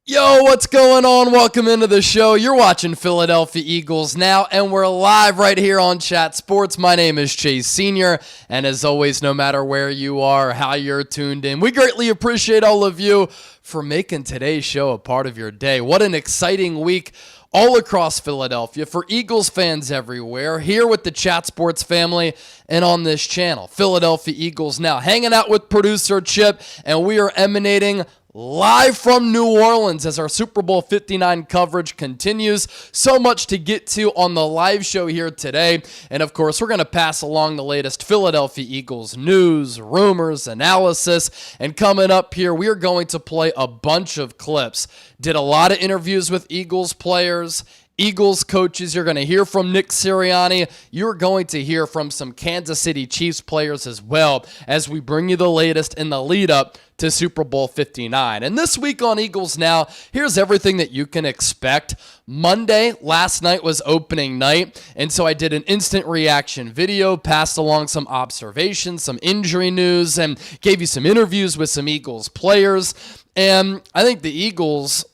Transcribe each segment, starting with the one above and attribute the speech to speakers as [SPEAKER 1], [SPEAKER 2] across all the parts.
[SPEAKER 1] Yo, what's going on? Welcome into the show. You're watching Philadelphia Eagles Now, and we're live right here on Chat Sports. My name is Chase Sr., and as always, no matter where you are, how you're tuned in, we greatly appreciate all of you for making today's show a part of your day. What an exciting week all across Philadelphia for Eagles fans everywhere, here with the Chat Sports family and on this channel, Philadelphia Eagles Now. Hanging out with producer Chip, and we are emanating live from New Orleans as our Super Bowl 59 coverage continues. So much to get to on the live show here today. And of course, we're going to pass along the latest Philadelphia Eagles news, rumors, analysis. And coming up here, we are going to play a bunch of clips. Did a lot of interviews with Eagles players, Eagles coaches. You're going to hear from Nick Sirianni. You're going to hear from some Kansas City Chiefs players as well as we bring you the latest in the lead up to Super Bowl 59. And this week on Eagles Now, here's everything that you can expect. Monday, last night was opening night, and so I did an instant reaction video, passed along some observations, some injury news, and gave you some interviews with some Eagles players. And I think the Eagles,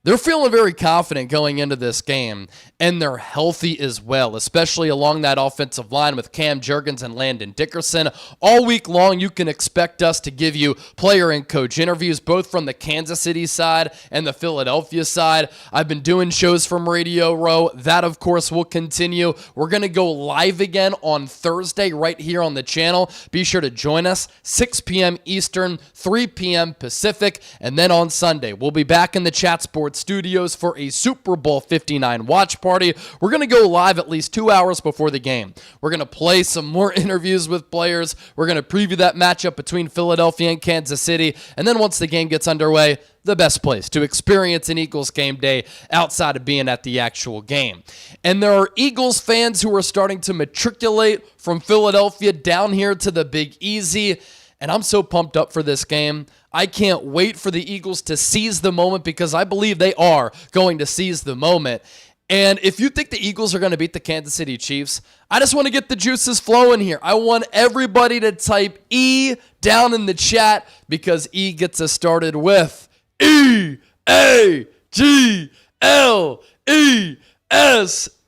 [SPEAKER 1] they're feeling very confident going into this game, and they're healthy as well, especially along that offensive line with Cam Jurgens and Landon Dickerson. All week long, you can expect us to give you player and coach interviews, both from the Kansas City side and the Philadelphia side. I've been doing shows from Radio Row. That, of course, will continue. We're going to go live again on Thursday right here on the channel. Be sure to join us, 6 p.m. Eastern, 3 p.m. Pacific, and then on Sunday, we'll be back in the Chat Sports studios for a Super Bowl 59 watch party. We're going to go live at least 2 hours before the game. We're going to play some more interviews with players. We're going to preview that matchup between Philadelphia and Kansas City. And then once the game gets underway, the best place to experience an Eagles game day outside of being at the actual game. And there are Eagles fans who are starting to matriculate from Philadelphia down here to the Big Easy. And I'm so pumped up for this game. I can't wait for the Eagles to seize the moment because I believe they are going to seize the moment. And if you think the Eagles are going to beat the Kansas City Chiefs, I just want to get the juices flowing here. I want everybody to type E down in the chat because E gets us started with E-A-G-L-E-S.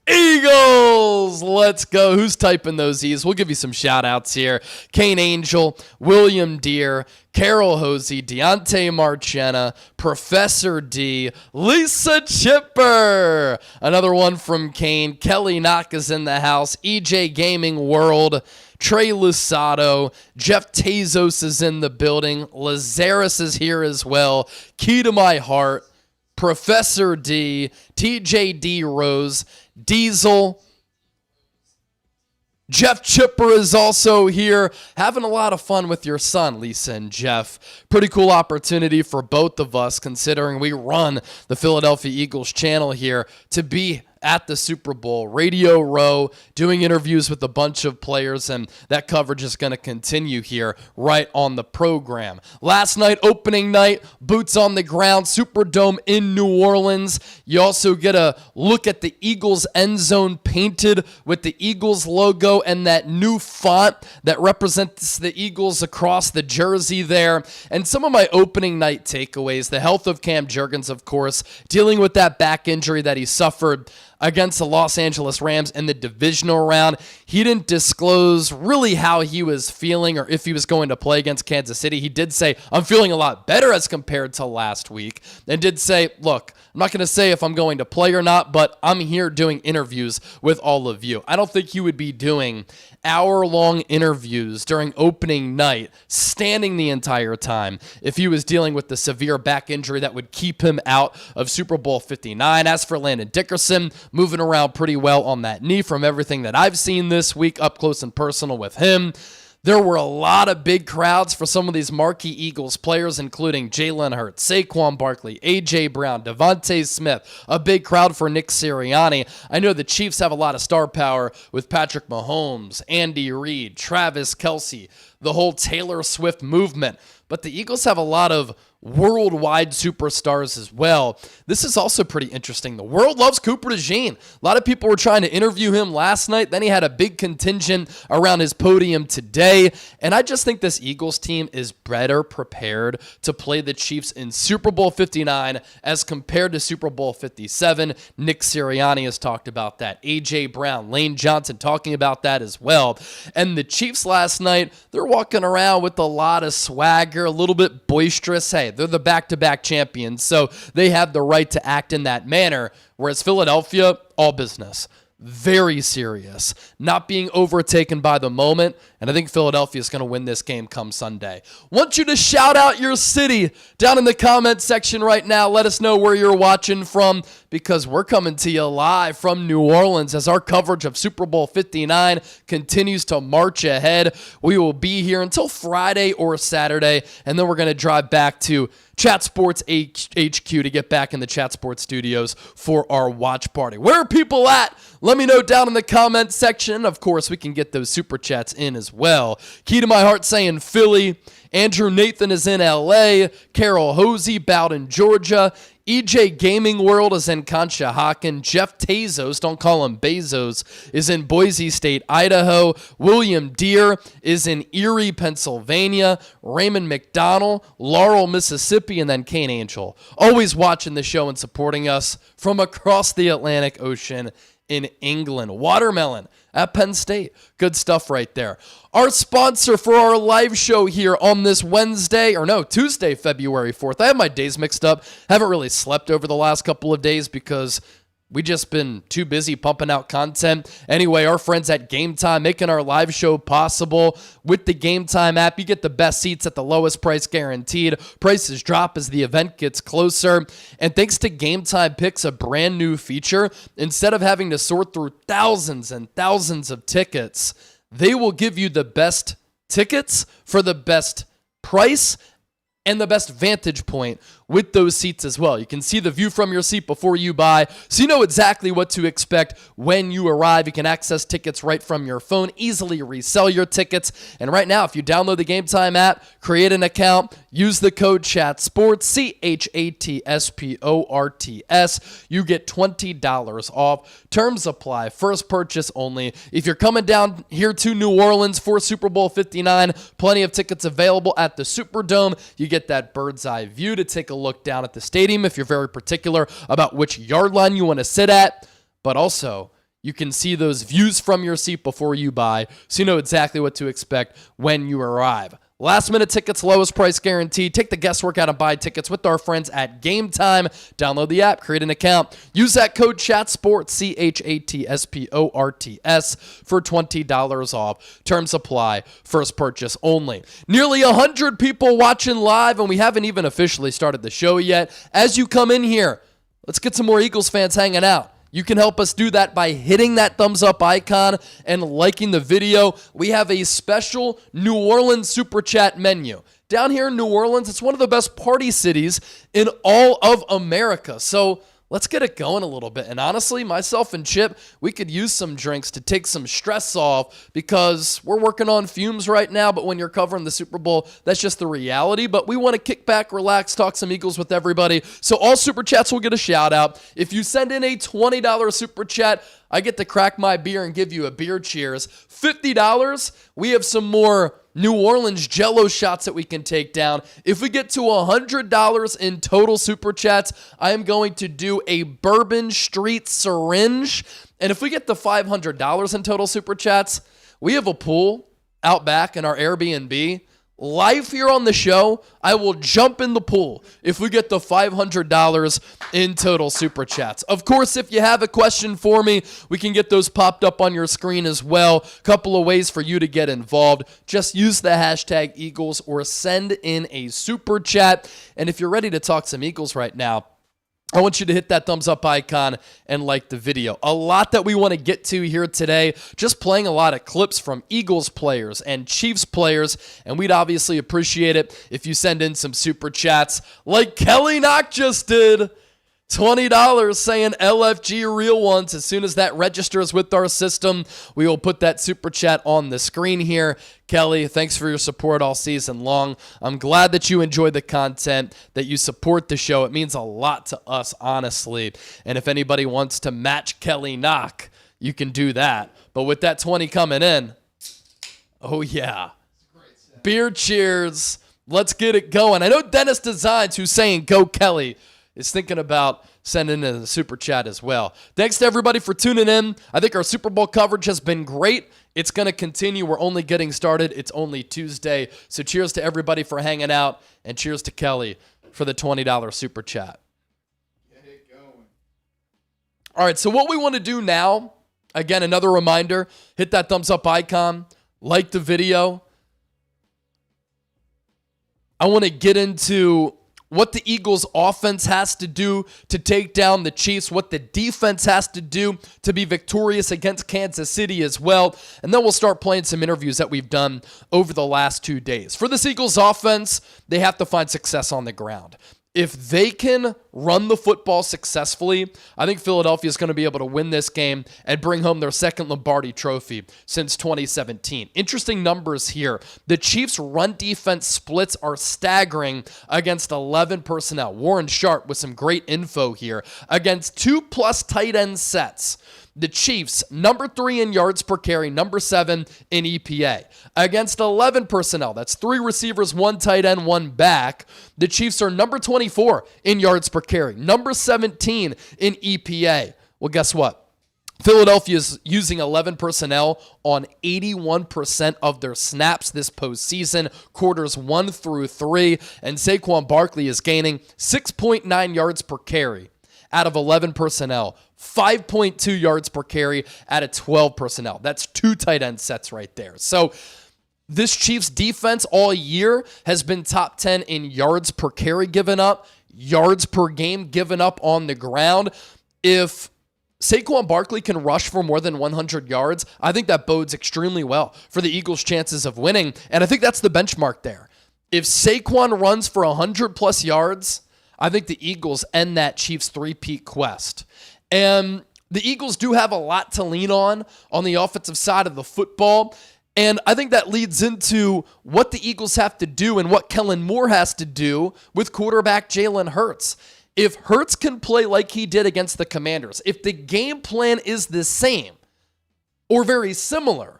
[SPEAKER 1] Eagles! Let's go. Who's typing those E's? We'll give you some shout outs here. Kane Angel, William Deere, Carol Hosey, Deontay Marchena, Professor D, Lisa Chipper. Another one from Kane. Kelly Knock is in the house. EJ Gaming World. Trey Lusato, Jeff Tezos is in the building. Lazarus is here as well. Key to my heart. Professor D, TJD Rose, Diesel, Jeff Chipper is also here, having a lot of fun with your son, Lisa and Jeff. Pretty cool opportunity for both of us, considering we run the Philadelphia Eagles channel here, to be at the Super Bowl, Radio Row, doing interviews with a bunch of players, and that coverage is going to continue here right on the program. Last night, opening night, boots on the ground, Superdome in New Orleans. You also get a look at the Eagles end zone painted with the Eagles logo and that new font that represents the Eagles across the jersey there. And some of my opening night takeaways, the health of Cam Jurgens, of course, dealing with that back injury that he suffered against the Los Angeles Rams in the divisional round. He didn't disclose really how he was feeling or if he was going to play against Kansas City. He did say, I'm feeling a lot better as compared to last week, and did say, look, I'm not going to say if I'm going to play or not, but I'm here doing interviews with all of you. I don't think he would be doing hour-long interviews during opening night, standing the entire time, if he was dealing with the severe back injury that would keep him out of Super Bowl 59. As for Landon Dickerson, moving around pretty well on that knee from everything that I've seen this week, up close and personal with him. There were a lot of big crowds for some of these marquee Eagles players, including Jalen Hurts, Saquon Barkley, A.J. Brown, DeVonta Smith, a big crowd for Nick Sirianni. I know the Chiefs have a lot of star power with Patrick Mahomes, Andy Reid, Travis Kelce, the whole Taylor Swift movement. But the Eagles have a lot of worldwide superstars as well. This is also pretty interesting. The world loves Cooper DeJean. A lot of people were trying to interview him last night. Then he had a big contingent around his podium today. And I just think this Eagles team is better prepared to play the Chiefs in Super Bowl 59 as compared to Super Bowl 57. Nick Sirianni has talked about that. A.J. Brown, Lane Johnson talking about that as well. And the Chiefs last night, they're walking around with a lot of swagger, a little bit boisterous. Hey, they're the back-to-back champions, so they have the right to act in that manner, whereas Philadelphia, all business. Very serious, not being overtaken by the moment, and I think Philadelphia is going to win this game come Sunday. Want you to shout out your city down in the comment section right now. Let us know where you're watching from, because we're coming to you live from New Orleans as our coverage of Super Bowl 59 continues to march ahead. We will be here until Friday or Saturday, and then we're going to drive back to Chat Sports HQ to get back in the Chat Sports studios for our watch party. Where are people at? Let me know down in the comment section. Of course, we can get those super chats in as well. Key to my heart saying Philly. Andrew Nathan is in LA. Carol Hosey, Bowden, Georgia. EJ Gaming World is in Conshohocken. Jeff Tezos, don't call him Bezos, is in Boise State, Idaho. William Deere is in Erie, Pennsylvania. Raymond McDonald, Laurel, Mississippi, and then Kane Angel. Always watching the show and supporting us from across the Atlantic Ocean in England. Watermelon at Penn State. Good stuff right there. Our sponsor for our live show here on this Tuesday, February 4th. I have my days mixed up. Haven't really slept over the last couple of days because we just been too busy pumping out content. Anyway, our friends at Game Time making our live show possible. With the Game Time app, you get the best seats at the lowest price guaranteed. Prices drop as the event gets closer. And thanks to Game Time Picks, a brand new feature, instead of having to sort through thousands and thousands of tickets, they will give you the best tickets for the best price and the best vantage point with those seats as well. You can see the view from your seat before you buy, so you know exactly what to expect when you arrive. You can access tickets right from your phone, easily resell your tickets. And right now, if you download the Game Time app, create an account, use the code CHATSPORTS, CHATSPORTS, you get $20 off. Terms apply. First purchase only. If you're coming down here to New Orleans for Super Bowl 59, plenty of tickets available at the Superdome. You get that bird's eye view to take a look down at the stadium if you're very particular about which yard line you want to sit at, but also you can see those views from your seat before you buy, so you know exactly what to expect when you arrive. Last minute tickets, lowest price guaranteed. Take the guesswork out and buy tickets with our friends at Game Time. Download the app, create an account. Use that code CHATSPORTS, CHATSPORTS, for $20 off. Terms apply. First purchase only. Nearly 100 people watching live, and we haven't even officially started the show yet. As you come in here, let's get some more Eagles fans hanging out. You can help us do that by hitting that thumbs up icon and liking the video. We have a special New Orleans Super Chat menu. Down here in New Orleans, it's one of the best party cities in all of America. So let's get it going a little bit. And honestly, myself and Chip, we could use some drinks to take some stress off because we're working on fumes right now. But when you're covering the Super Bowl, that's just the reality. But we want to kick back, relax, talk some Eagles with everybody. So all Super Chats will get a shout out. If you send in a $20 Super Chat, I get to crack my beer and give you a beer cheers. $50, we have some more New Orleans Jello shots that we can take down. If we get to $100 in total Super Chats, I am going to do a Bourbon Street syringe. And if we get to $500 in total Super Chats, we have a pool out back in our Airbnb. Live here on the show, I will jump in the pool if we get the $500 in total Super Chats. Of course, if you have a question for me, we can get those popped up on your screen as well. Couple of ways for you to get involved. Just use the hashtag Eagles or send in a Super Chat. And if you're ready to talk some Eagles right now, I want you to hit that thumbs up icon and like the video. A lot that we want to get to here today, just playing a lot of clips from Eagles players and Chiefs players, and we'd obviously appreciate it if you send in some super chats like Kelly Knock just did. $20 saying LFG real ones. As soon as that registers with our system, we will put that super chat on the screen here. Kelly, thanks for your support all season long. I'm glad that you enjoy the content, that you support the show. It means a lot to us, honestly. And if anybody wants to match Kelly knock, you can do that. But with that 20 coming in, oh yeah. Beer cheers. Let's get it going. I know Dennis Designs, who's saying go Kelly, is thinking about sending in a super chat as well. Thanks to everybody for tuning in. I think our Super Bowl coverage has been great. It's going to continue. We're only getting started. It's only Tuesday. So cheers to everybody for hanging out, and cheers to Kelly for the $20 super chat.
[SPEAKER 2] Get it going.
[SPEAKER 1] All right, so what we want to do now, again, another reminder, hit that thumbs up icon, like the video. I want to get into what the Eagles offense has to do to take down the Chiefs, what the defense has to do to be victorious against Kansas City as well. And then we'll start playing some interviews that we've done over the last 2 days. For this Eagles offense, they have to find success on the ground. If they can run the football successfully, I think Philadelphia is going to be able to win this game and bring home their second Lombardi trophy since 2017. Interesting numbers here. The Chiefs' run defense splits are staggering against 11 personnel. Warren Sharp with some great info here. Against 2+ tight end sets, the Chiefs, number 3 in yards per carry, number 7 in EPA. Against 11 personnel, that's 3 receivers, 1 tight end, 1 back, the Chiefs are number 24 in yards per carry, number 17 in EPA. Well, guess what? Philadelphia is using 11 personnel on 81% of their snaps this postseason, quarters 1 through 3, and Saquon Barkley is gaining 6.9 yards per carry out of 11 personnel, 5.2 yards per carry out of 12 personnel. That's 2 tight end sets right there. So this Chiefs defense all year has been top 10 in yards per carry given up, yards per game given up on the ground. If Saquon Barkley can rush for more than 100 yards, I think that bodes extremely well for the Eagles' chances of winning. And I think that's the benchmark there. If Saquon runs for 100+ yards, I think the Eagles end that Chiefs three-peat quest. And the Eagles do have a lot to lean on the offensive side of the football. And I think that leads into what the Eagles have to do and what Kellen Moore has to do with quarterback Jalen Hurts. If Hurts can play like he did against the Commanders, if the game plan is the same or very similar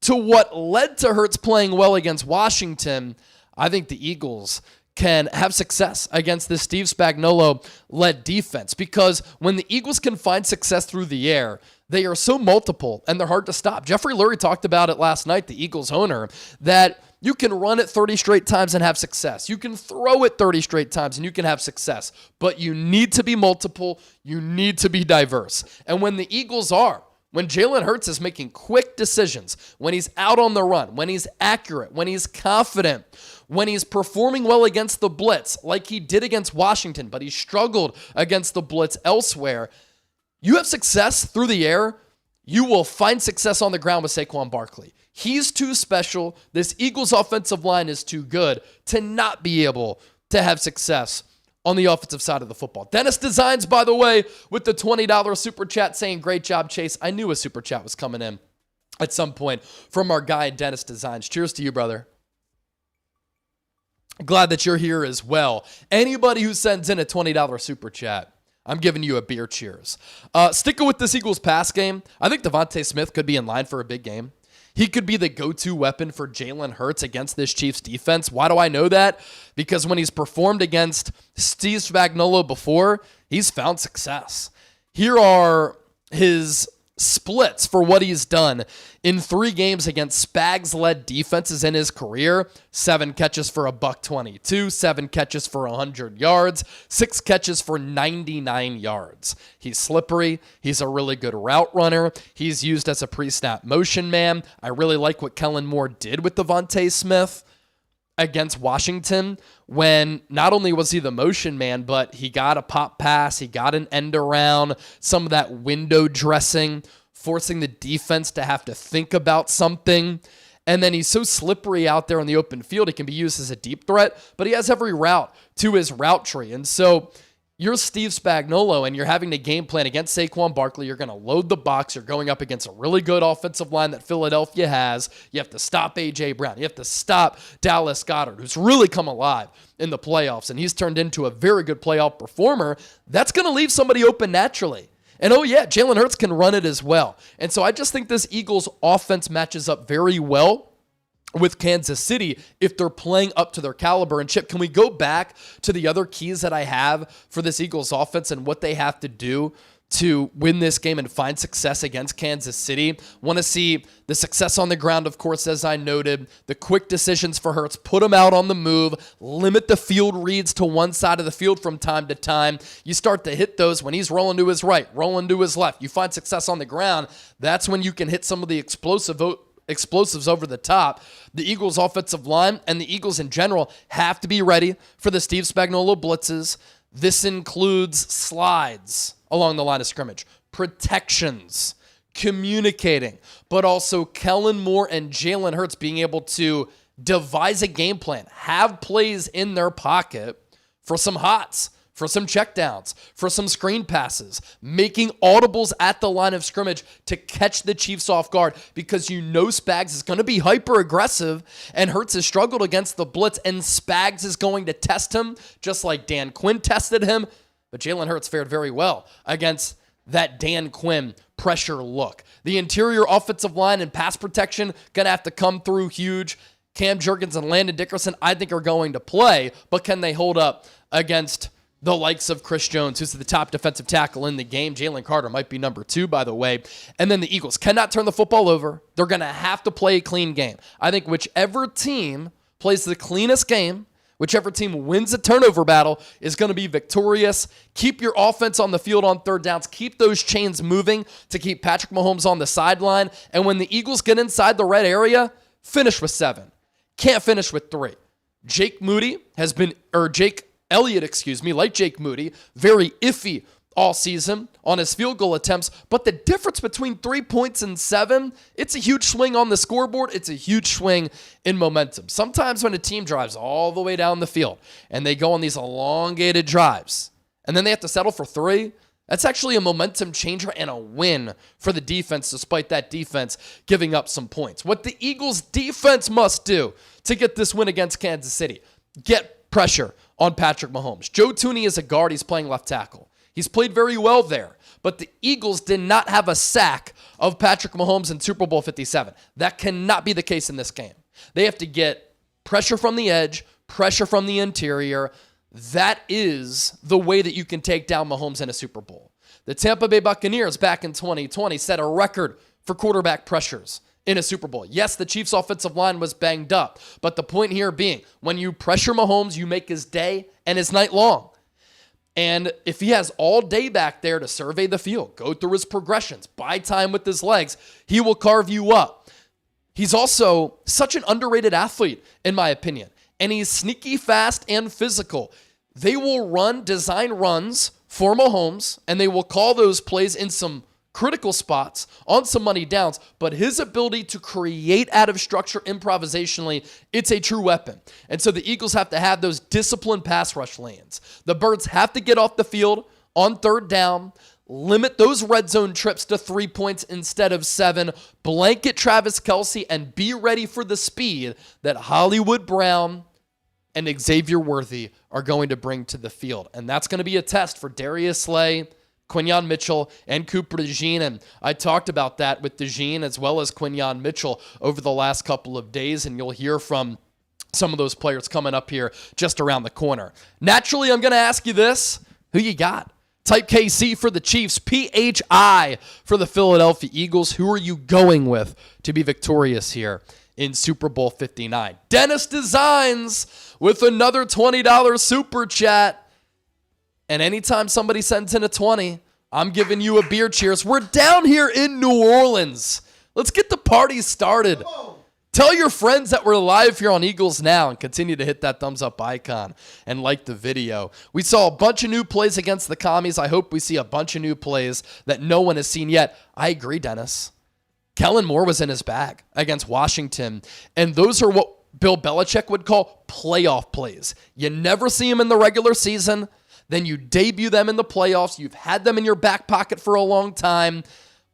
[SPEAKER 1] to what led to Hurts playing well against Washington, I think the Eagles can have success against this Steve Spagnuolo-led defense, because when the Eagles can find success through the air, they are so multiple and they're hard to stop. Jeffrey Lurie talked about it last night, the Eagles owner, that you can run it 30 straight times and have success. You can throw it 30 straight times and you can have success, but you need to be multiple. You need to be diverse. And when the Eagles are, when Jalen Hurts is making quick decisions, when he's out on the run, when he's accurate, when he's confident, when he's performing well against the blitz, like he did against Washington, but he struggled against the blitz elsewhere, you have success through the air. You will find success on the ground with Saquon Barkley. He's too special. This Eagles offensive line is too good to not be able to have success on the offensive side of the football. Dennis Designs, by the way, with the $20 super chat saying, great job, Chase. I knew a super chat was coming in at some point from our guy, Dennis Designs. Cheers to you, brother. Glad that you're here as well. Anybody who sends in a $20 super chat, I'm giving you a beer cheers. Sticking with this Eagles pass game, I think DeVonta Smith could be in line for a big game. He could be the go-to weapon for Jalen Hurts against this Chiefs defense. Why do I know that? Because when he's performed against Steve Spagnuolo before, he's found success. Here are his splits for what he's done in 3 games against Spags-led defenses in his career. 7 catches for $122, 7 catches for 100 yards, 6 catches for 99 yards. He's slippery. He's a really good route runner. He's used as a pre-snap motion man. I really like what Kellen Moore did with DeVonta Smith against Washington, when not only was he the motion man, but he got a pop pass, he got an end around, some of that window dressing, forcing the defense to have to think about something. And then he's so slippery out there on the open field, he can be used as a deep threat, but he has every route to his route tree. And so you're Steve Spagnuolo and you're having to game plan against Saquon Barkley. You're going to load the box. You're going up against a really good offensive line that Philadelphia has. You have to stop A.J. Brown. You have to stop Dallas Goedert, who's really come alive in the playoffs, and he's turned into a very good playoff performer. That's going to leave somebody open naturally. And oh yeah, Jalen Hurts can run it as well. And so I just think this Eagles offense matches up very well with Kansas City if they're playing up to their caliber. And Chip, can we go back to the other keys that I have for this Eagles offense and what they have to do to win this game and find success against Kansas City? Want to see the success on the ground, of course, as I noted, the quick decisions for Hurts, put him out on the move, limit the field reads to one side of the field from time to time. You start to hit those when he's rolling to his right, rolling to his left. You find success on the ground. That's when you can hit some of the explosives over the top. The Eagles offensive line and the Eagles in general have to be ready for the Steve Spagnuolo blitzes. This includes slides along the line of scrimmage, protections, communicating, but also Kellen Moore and Jalen Hurts being able to devise a game plan, have plays in their pocket for some hots, for some checkdowns, for some screen passes, making audibles at the line of scrimmage to catch the Chiefs off guard, because you know Spags is going to be hyper aggressive and Hurts has struggled against the blitz, and Spags is going to test him just like Dan Quinn tested him. But Jalen Hurts fared very well against that Dan Quinn pressure look. The interior offensive line and pass protection going to have to come through huge. Cam Jurgens and Landon Dickerson, I think, are going to play, but can they hold up against the likes of Chris Jones, who's the top defensive tackle in the game? Jalen Carter might be number 2, by the way. And then the Eagles cannot turn the football over. They're going to have to play a clean game. I think whichever team plays the cleanest game, whichever team wins the turnover battle, is going to be victorious. Keep your offense on the field on third downs. Keep those chains moving to keep Patrick Mahomes on the sideline. And when the Eagles get inside the red area, finish with 7. Can't finish with 3. Jake Elliott, like Jake Moody, very iffy all season on his field goal attempts. But the difference between 3 points and 7, it's a huge swing on the scoreboard. It's a huge swing in momentum. Sometimes when a team drives all the way down the field and they go on these elongated drives and then they have to settle for 3, that's actually a momentum changer and a win for the defense, despite that defense giving up some points. What the Eagles defense must do to get this win against Kansas City: get pressure on Patrick Mahomes. Joe Thuney is a guard. He's playing left tackle. He's played very well there, but the Eagles did not have a sack of Patrick Mahomes in Super Bowl 57. That cannot be the case in this game. They have to get pressure from the edge, pressure from the interior. That is the way that you can take down Mahomes in a Super Bowl. The Tampa Bay Buccaneers back in 2020 set a record for quarterback pressures in a Super Bowl. Yes, the Chiefs' offensive line was banged up, but the point here being, when you pressure Mahomes, you make his day and his night long. And if he has all day back there to survey the field, go through his progressions, buy time with his legs, he will carve you up. He's also such an underrated athlete, in my opinion, and he's sneaky fast and physical. They will design runs for Mahomes, and they will call those plays in some critical spots on some money downs, but his ability to create out of structure improvisationally, it's a true weapon. And so the Eagles have to have those disciplined pass rush lanes. The Birds have to get off the field on third down, limit those red zone trips to 3 points instead of 7, blanket Travis Kelce, and be ready for the speed that Hollywood Brown and Xavier Worthy are going to bring to the field. And that's going to be a test for Darius Slay, Quinyon Mitchell, and Cooper DeJean. And I talked about that with DeJean as well as Quinyon Mitchell over the last couple of days, and you'll hear from some of those players coming up here just around the corner. Naturally, I'm going to ask you this. Who you got? Type KC for the Chiefs, PHI for the Philadelphia Eagles. Who are you going with to be victorious here in Super Bowl 59? Dennis Designs with another $20 super chat. And anytime somebody sends in a 20, I'm giving you a beer cheers. We're down here in New Orleans. Let's get the party started. Tell your friends that we're live here on Eagles Now and continue to hit that thumbs up icon and like the video. We saw a bunch of new plays against the Commies. I hope we see a bunch of new plays that no one has seen yet. I agree, Dennis. Kellen Moore was in his bag against Washington, and those are what Bill Belichick would call playoff plays. You never see him in the regular season. Then you debut them in the playoffs. You've had them in your back pocket for a long time,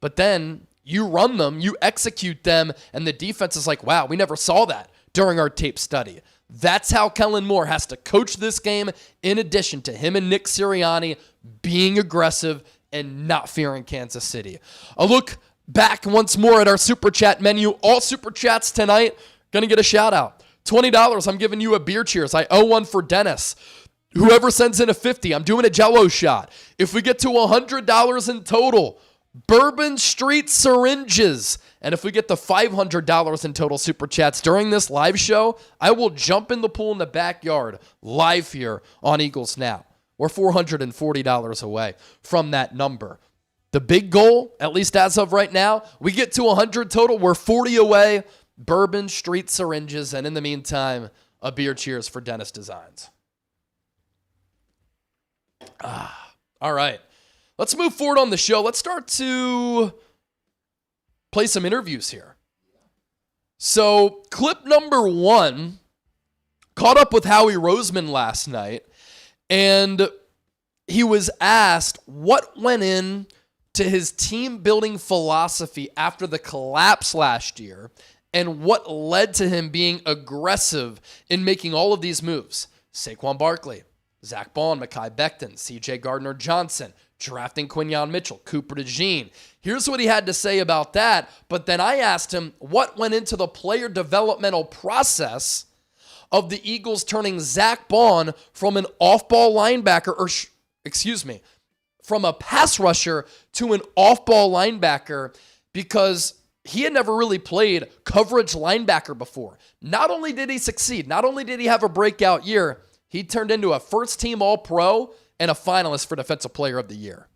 [SPEAKER 1] but then you run them, you execute them, and the defense is like, wow, we never saw that during our tape study. That's how Kellen Moore has to coach this game, in addition to him and Nick Sirianni being aggressive and not fearing Kansas City. A look back once more at our Super Chat menu. All Super Chats tonight going to get a shout out. $20, I'm giving you a beer cheers. I owe one for Dennis. Whoever sends in a 50, I'm doing a Jell-O shot. If we get to $100 in total, Bourbon Street syringes. And if we get to $500 in total Super Chats during this live show, I will jump in the pool in the backyard live here on Eagles Now. We're $440 away from that number. The big goal, at least as of right now, we get to 100 total. We're 40 away. Bourbon Street syringes. And in the meantime, a beer cheers for Dennis Designs. All right. Let's move forward on the show. Let's start to play some interviews here. So, clip number 1, caught up with Howie Roseman last night, and he was asked what went in to his team-building philosophy after the collapse last year and what led to him being aggressive in making all of these moves. Saquon Barkley, Zach Bond, Mekhi Becton, C.J. Gardner-Johnson, drafting Quinyon Mitchell, Cooper DeJean. Here's what he had to say about that. But then I asked him what went into the player developmental process of the Eagles turning Zach Bond from an off-ball linebacker, from a pass rusher to an off-ball linebacker, because he had never really played coverage linebacker before. Not only did he succeed, not only did he have a breakout year, he turned into a first-team All-Pro and a finalist for Defensive Player of the Year.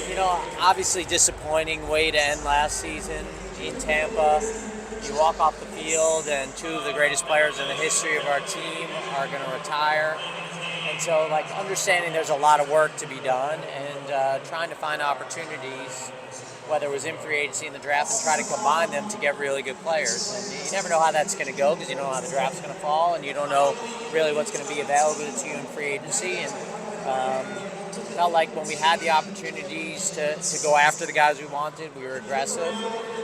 [SPEAKER 3] You know, obviously disappointing way to end last season in Tampa. You walk off the field and two of the greatest players in the history of our team are going to retire. And so, understanding there's a lot of work to be done and trying to find opportunities, whether it was in free agency in the draft, and try to combine them to get really good players. And you never know how that's going to go because you don't know how the draft's going to fall and you don't know really what's going to be available to you in free agency. And felt like when we had the opportunities to go after the guys we wanted, we were aggressive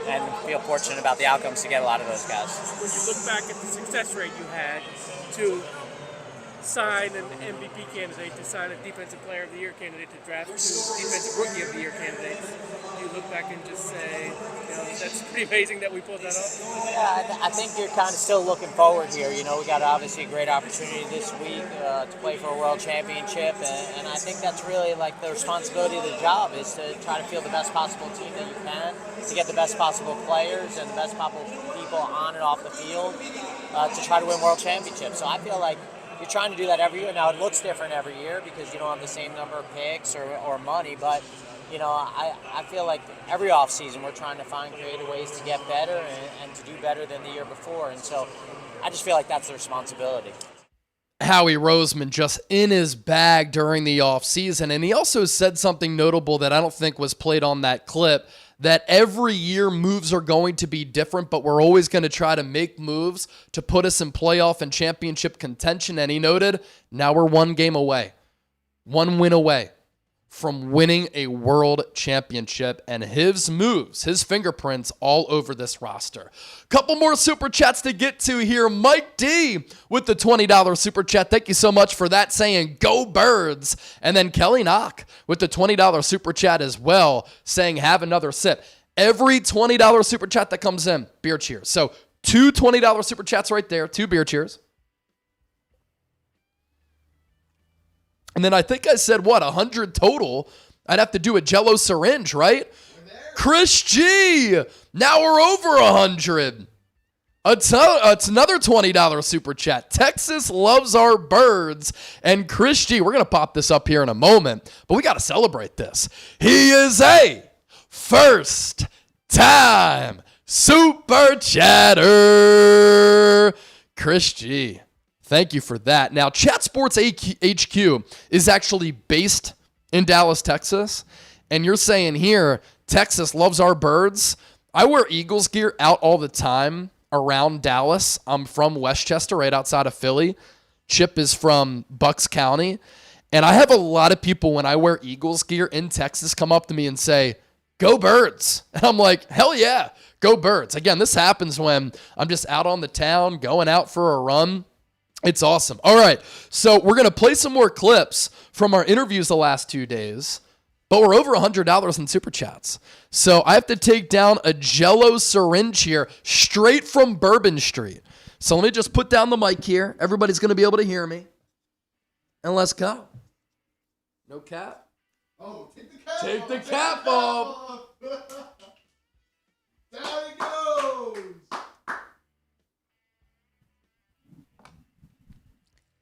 [SPEAKER 3] and feel fortunate about the outcomes to get a lot of those guys.
[SPEAKER 4] When you look back at the success rate you had to sign an MVP candidate, to sign a Defensive Player of the Year candidate, to draft two Defensive Rookie of the Year candidates, you look back and just say, that's pretty amazing that we pulled that off?
[SPEAKER 3] Yeah, I think you're kind of still looking forward here. We got obviously a great opportunity this week to play for a world championship, and I think that's really the responsibility of the job is to try to field the best possible team that you can, to get the best possible players and the best possible people on and off the field to try to win world championships. So I feel like you're trying to do that every year. Now, it looks different every year because you don't have the same number of picks or money, but I feel like every offseason we're trying to find creative ways to get better and to do better than the year before. And so I just feel like that's the responsibility.
[SPEAKER 1] Howie Roseman just in his bag during the offseason. And he also said something notable that I don't think was played on that clip, that every year moves are going to be different, but we're always going to try to make moves to put us in playoff and championship contention. And he noted, now we're one game away, one win away from winning a world championship, and his moves, his fingerprints all over this roster. Couple more super chats to get to here. Mike D with the $20 super chat. Thank you so much for that, saying go Birds. And then Kelly Knock with the $20 super chat as well, saying have another sip. Every $20 super chat that comes in, beer cheers. So two $20 super chats right there, two beer cheers. And then I think I said, 100 total? I'd have to do a Jell-O syringe, right? Chris G. Now we're over 100. It's another $20 super chat. Texas loves our birds. And Chris G. We're going to pop this up here in a moment, but we got to celebrate this. He is a first-time super chatter. Chris G. Thank you for that. Now, Chat Sports HQ is actually based in Dallas, Texas. And you're saying here, Texas loves our birds. I wear Eagles gear out all the time around Dallas. I'm from Westchester, right outside of Philly. Chip is from Bucks County. And I have a lot of people when I wear Eagles gear in Texas come up to me and say, "Go Birds." And I'm like, hell yeah, go Birds. Again, this happens when I'm just out on the town, going out for a run. It's awesome. All right, so we're going to play some more clips from our interviews the last 2 days, but we're over $100 in Super Chats. So I have to take down a Jell-O syringe here straight from Bourbon Street. So let me just put down the mic here. Everybody's going to be able to hear me. And let's go. No cap?
[SPEAKER 2] Oh, take the cap
[SPEAKER 1] Take
[SPEAKER 2] off.
[SPEAKER 1] the cap off.
[SPEAKER 2] Down it goes.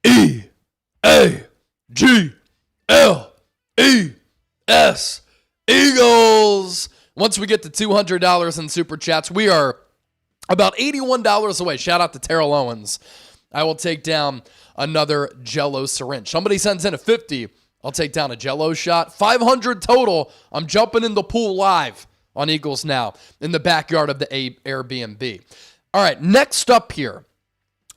[SPEAKER 1] E-A-G-L-E-S. Eagles. Once we get to $200 in Super Chats, we are about $81 away. Shout out to Terrell Owens. I will take down another Jell-O syringe. Somebody sends in a 50. I'll take down a Jell-O shot. 500 total. I'm jumping in the pool live on Eagles Now in the backyard of the Airbnb. All right, next up here,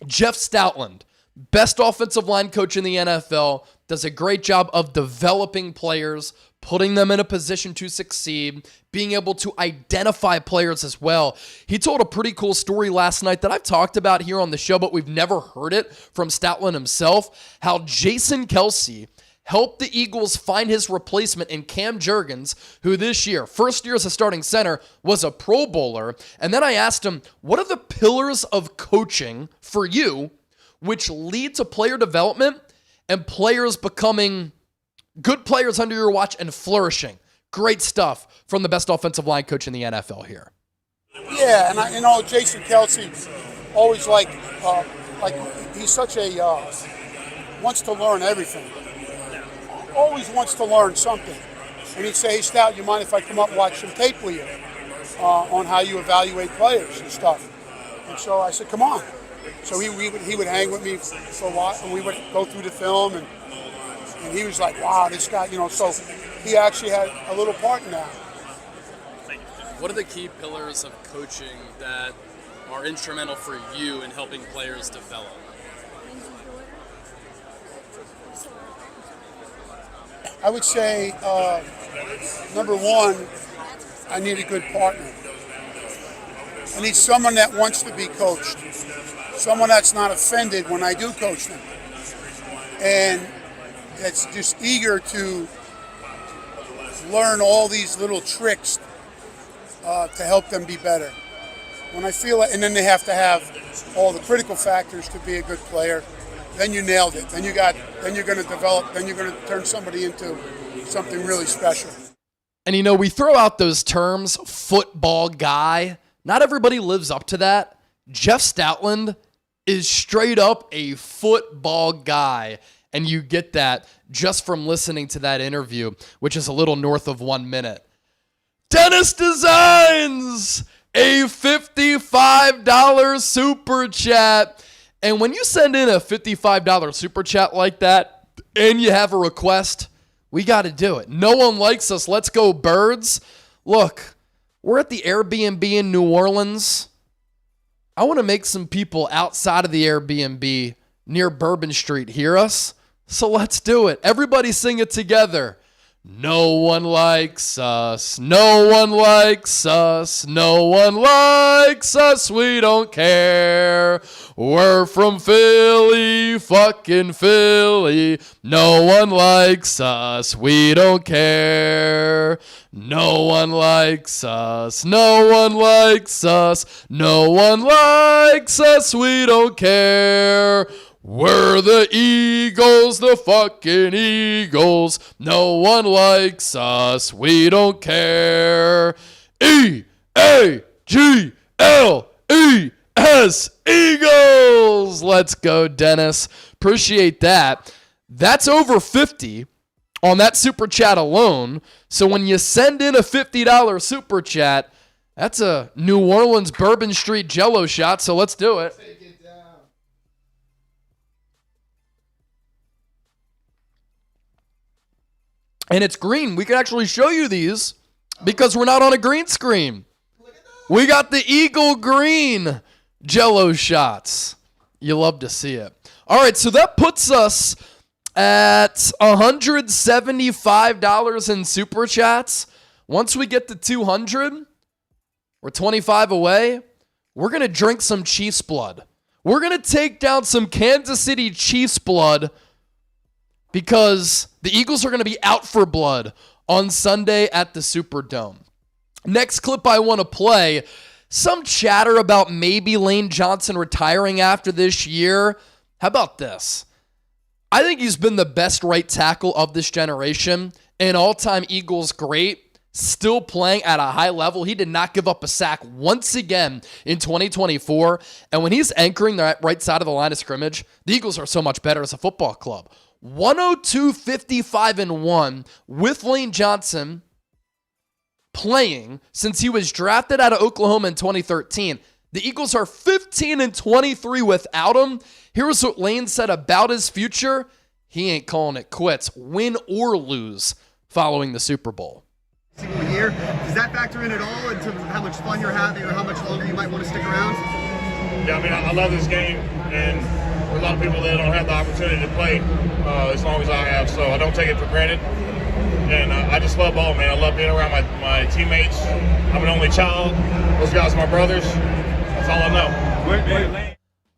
[SPEAKER 1] Jeff Stoutland, best offensive line coach in the NFL, does a great job of developing players, putting them in a position to succeed, being able to identify players as well. He told a pretty cool story last night that I've talked about here on the show, but we've never heard it from Stoutland himself, how Jason Kelce helped the Eagles find his replacement in Cam Jurgens, who this year, first year as a starting center, was a Pro Bowler. And then I asked him, what are the pillars of coaching for you which lead to player development and players becoming good players under your watch and flourishing? Great stuff from the best offensive line coach in the NFL here.
[SPEAKER 5] Yeah, and Jason Kelce always he's such a wants to learn everything. Always wants to learn something. And he'd say, "Hey, Stout, you mind if I come up and watch some tape with you on how you evaluate players and stuff?" And so I said, "Come on." So he would hang with me for a while, and we would go through the film, and he was like, "Wow, this guy," so he actually had a little part in that.
[SPEAKER 6] What are the key pillars of coaching that are instrumental for you in helping players develop?
[SPEAKER 5] I would say, number one, I need a good partner. I need someone that wants to be coached, someone that's not offended when I do coach them, and that's just eager to learn all these little tricks to help them be better. When I feel it, and then they have to have all the critical factors to be a good player. Then you nailed it. Then you're going to develop. Then you're going to turn somebody into something really special.
[SPEAKER 1] And we throw out those terms, football guy. Not everybody lives up to that. Jeff Stoutland is straight up a football guy. And you get that just from listening to that interview, which is a little north of 1 minute. Dennis Designs, a $55 super chat. And when you send in a $55 super chat like that and you have a request, we got to do it. No one likes us. Let's go Birds. Look, we're at the Airbnb in New Orleans. I want to make some people outside of the Airbnb near Bourbon Street hear us. So let's do it. Everybody sing it together. No one likes us, no one likes us, no one likes us, we don't care. We're from Philly, fucking Philly. No one likes us, we don't care. No one likes us, no one likes us, no one likes us, we don't care. We're the Eagles, the fucking Eagles. No one likes us. We don't care. E-A-G-L-E-S. Eagles. Let's go, Dennis. Appreciate that. That's over 50 on that super chat alone. So when you send in a $50 super chat, that's a New Orleans Bourbon Street Jell-O shot. So let's do it. And it's green. We can actually show you these because we're not on a green screen. We got the Eagle green Jell-O shots. You love to see it. All right, so that puts us at $175 in Super Chats. Once we get to 200, we're 25 away. We're going to drink some Chiefs blood. We're going to take down some Kansas City Chiefs blood because the Eagles are going to be out for blood on Sunday at the Superdome. Next clip I want to play, some chatter about maybe Lane Johnson retiring after this year. How about this? I think he's been the best right tackle of this generation, an all-time Eagles great, still playing at a high level. He did not give up a sack once again in 2024. And when he's anchoring the right side of the line of scrimmage, the Eagles are so much better as a football club. 102-55-1 with Lane Johnson playing since he was drafted out of Oklahoma in 2013. The Eagles are 15-23 without him. Here's what Lane said about his future. He ain't calling it quits, win or lose, following the Super Bowl.
[SPEAKER 7] Single year, does that factor in at all in terms of how much fun you're having or how much longer you might want to stick around?
[SPEAKER 8] Yeah, I mean, I love this game, and there's a lot of people that don't have the opportunity to play as long as I have, so I don't take it for granted. And I just love ball, man. I love being around my teammates. I'm an only child. Those guys are my brothers. That's all I know.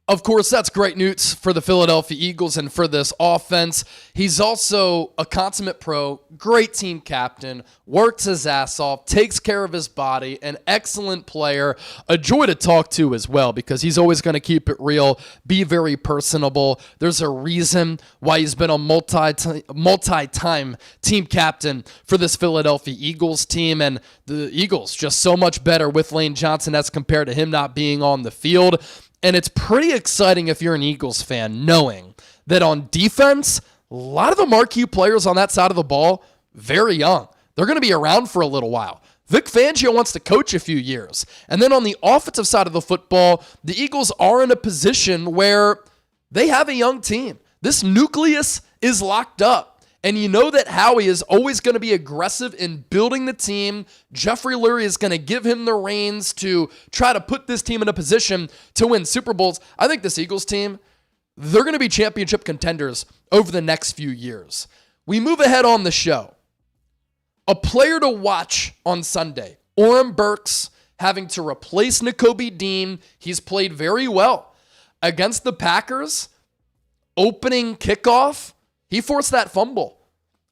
[SPEAKER 1] Of course, that's great news for the Philadelphia Eagles and for this offense. He's also a consummate pro, great team captain, works his ass off, takes care of his body, an excellent player, a joy to talk to as well because he's always going to keep it real, be very personable. There's a reason why he's been a multi-time team captain for this Philadelphia Eagles team, and the Eagles just so much better with Lane Johnson as compared to him not being on the field. And it's pretty exciting if you're an Eagles fan, knowing that on defense, a lot of the marquee players on that side of the ball, very young. They're going to be around for a little while. Vic Fangio wants to coach a few years. And then on the offensive side of the football, the Eagles are in a position where they have a young team. This nucleus is locked up. And you know that Howie is always going to be aggressive in building the team. Jeffrey Lurie is going to give him the reins to try to put this team in a position to win Super Bowls. I think this Eagles team, they're going to be championship contenders over the next few years. We move ahead on the show. A player to watch on Sunday, Oren Burks, having to replace Nakobe Dean. He's played very well. Against the Packers, opening kickoff, he forced that fumble.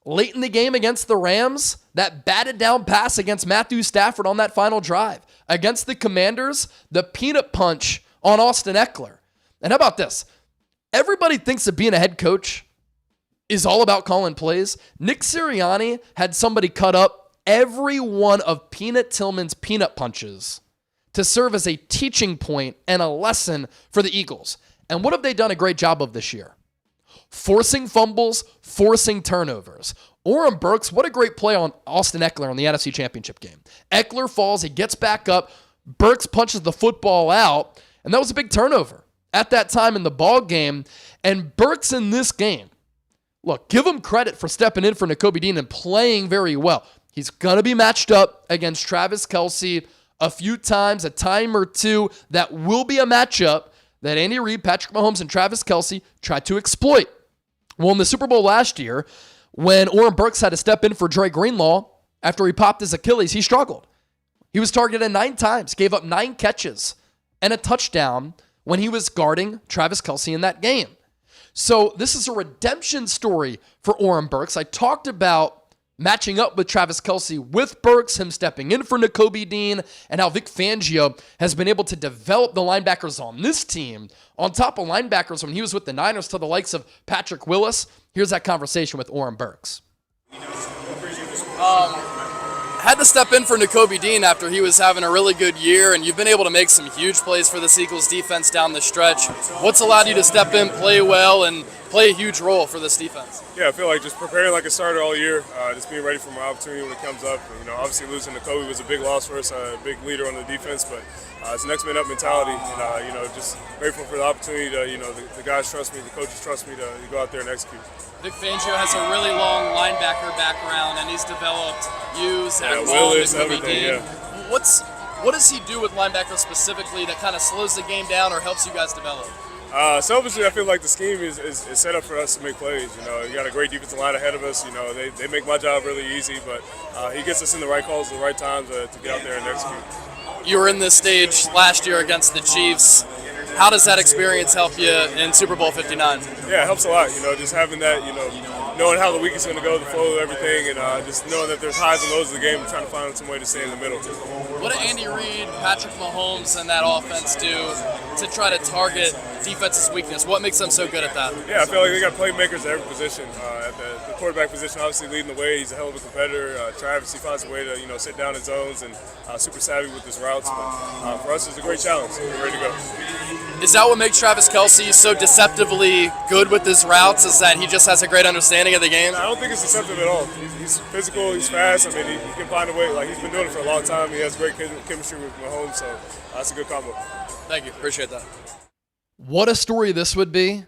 [SPEAKER 1] Late in the game against the Rams, that batted down pass against Matthew Stafford on that final drive. Against the Commanders, the peanut punch on Austin Eckler. And how about this? Everybody thinks that being a head coach is all about calling plays. Nick Sirianni had somebody cut up every one of Peanut Tillman's peanut punches to serve as a teaching point and a lesson for the Eagles. And what have they done a great job of this year? Forcing fumbles, forcing turnovers. Oren Burks, what a great play on Austin Eckler in the NFC Championship game. Eckler falls, he gets back up, Burks punches the football out, and that was a big turnover at that time in the ball game. And Burks in this game, look, give him credit for stepping in for Nakobe Dean and playing very well. He's going to be matched up against Travis Kelce a few times, a time or two. That will be a matchup that Andy Reid, Patrick Mahomes, and Travis Kelce tried to exploit. Well, in the Super Bowl last year, when Oren Burks had to step in for Dre Greenlaw after he popped his Achilles, he struggled. He was targeted 9 times, gave up 9 catches and a touchdown when he was guarding Travis Kelce in that game. So this is a redemption story for Oren Burks. I talked about matching up with Travis Kelce with Burks, him stepping in for Nakobe Dean, and how Vic Fangio has been able to develop the linebackers on this team on top of linebackers when he was with the Niners to the likes of Patrick Willis. Here's that conversation with Oren Burks. Had to step in for Nakobe Dean after he was having a really good year, and you've been able to make some huge plays for this Eagles defense down the stretch. What's allowed you to step in, play well, and play a huge role for this defense?
[SPEAKER 9] Yeah, I feel like just preparing like a starter all year, just being ready for my opportunity when it comes up. You know, obviously losing Nakobe was a big loss for us, a big leader on the defense, but it's next man up mentality, and you know, just grateful for the opportunity to, you know, the guys trust me, the coaches trust me to go out there and execute.
[SPEAKER 6] Vic Fangio has a really long linebacker background, and he's developed you, Zach
[SPEAKER 9] Willis,
[SPEAKER 6] Nakobe Dean.
[SPEAKER 9] yeah.
[SPEAKER 6] What does he do with linebackers specifically that kind of slows the game down or helps you guys develop?
[SPEAKER 9] Selfishly, I feel like the scheme is set up for us to make plays. You got a great defensive line ahead of us. They make my job really easy, but he gets us in the right calls at the right times to get out there and execute.
[SPEAKER 6] You were in this stage last year against the Chiefs. How does that experience help you in Super Bowl 59?
[SPEAKER 9] Yeah, it helps a lot. Just having that, knowing how the week is going to go, the flow of everything, and just knowing that there's highs and lows of the game and trying to find some way to stay in the middle.
[SPEAKER 6] What did Andy Reid, Patrick Mahomes, and that offense do to try to target defense's weakness? What makes them so good at that?
[SPEAKER 9] Yeah, I feel like they got playmakers at every position. At the quarterback position, obviously leading the way. He's a hell of a competitor. Travis, he finds a way to sit down in zones and super savvy with his routes. But for us, it's a great challenge. We're ready to go.
[SPEAKER 6] Is that what makes Travis Kelce so deceptively good with his routes, is that he just has a great understanding of the game?
[SPEAKER 9] I don't think it's deceptive at all. He's physical, he's fast. I mean, he can find a way. Like, he's been doing it for a long time. He has great chemistry with Mahomes, so that's a good combo.
[SPEAKER 6] Thank you. Appreciate that.
[SPEAKER 1] What a story this would be.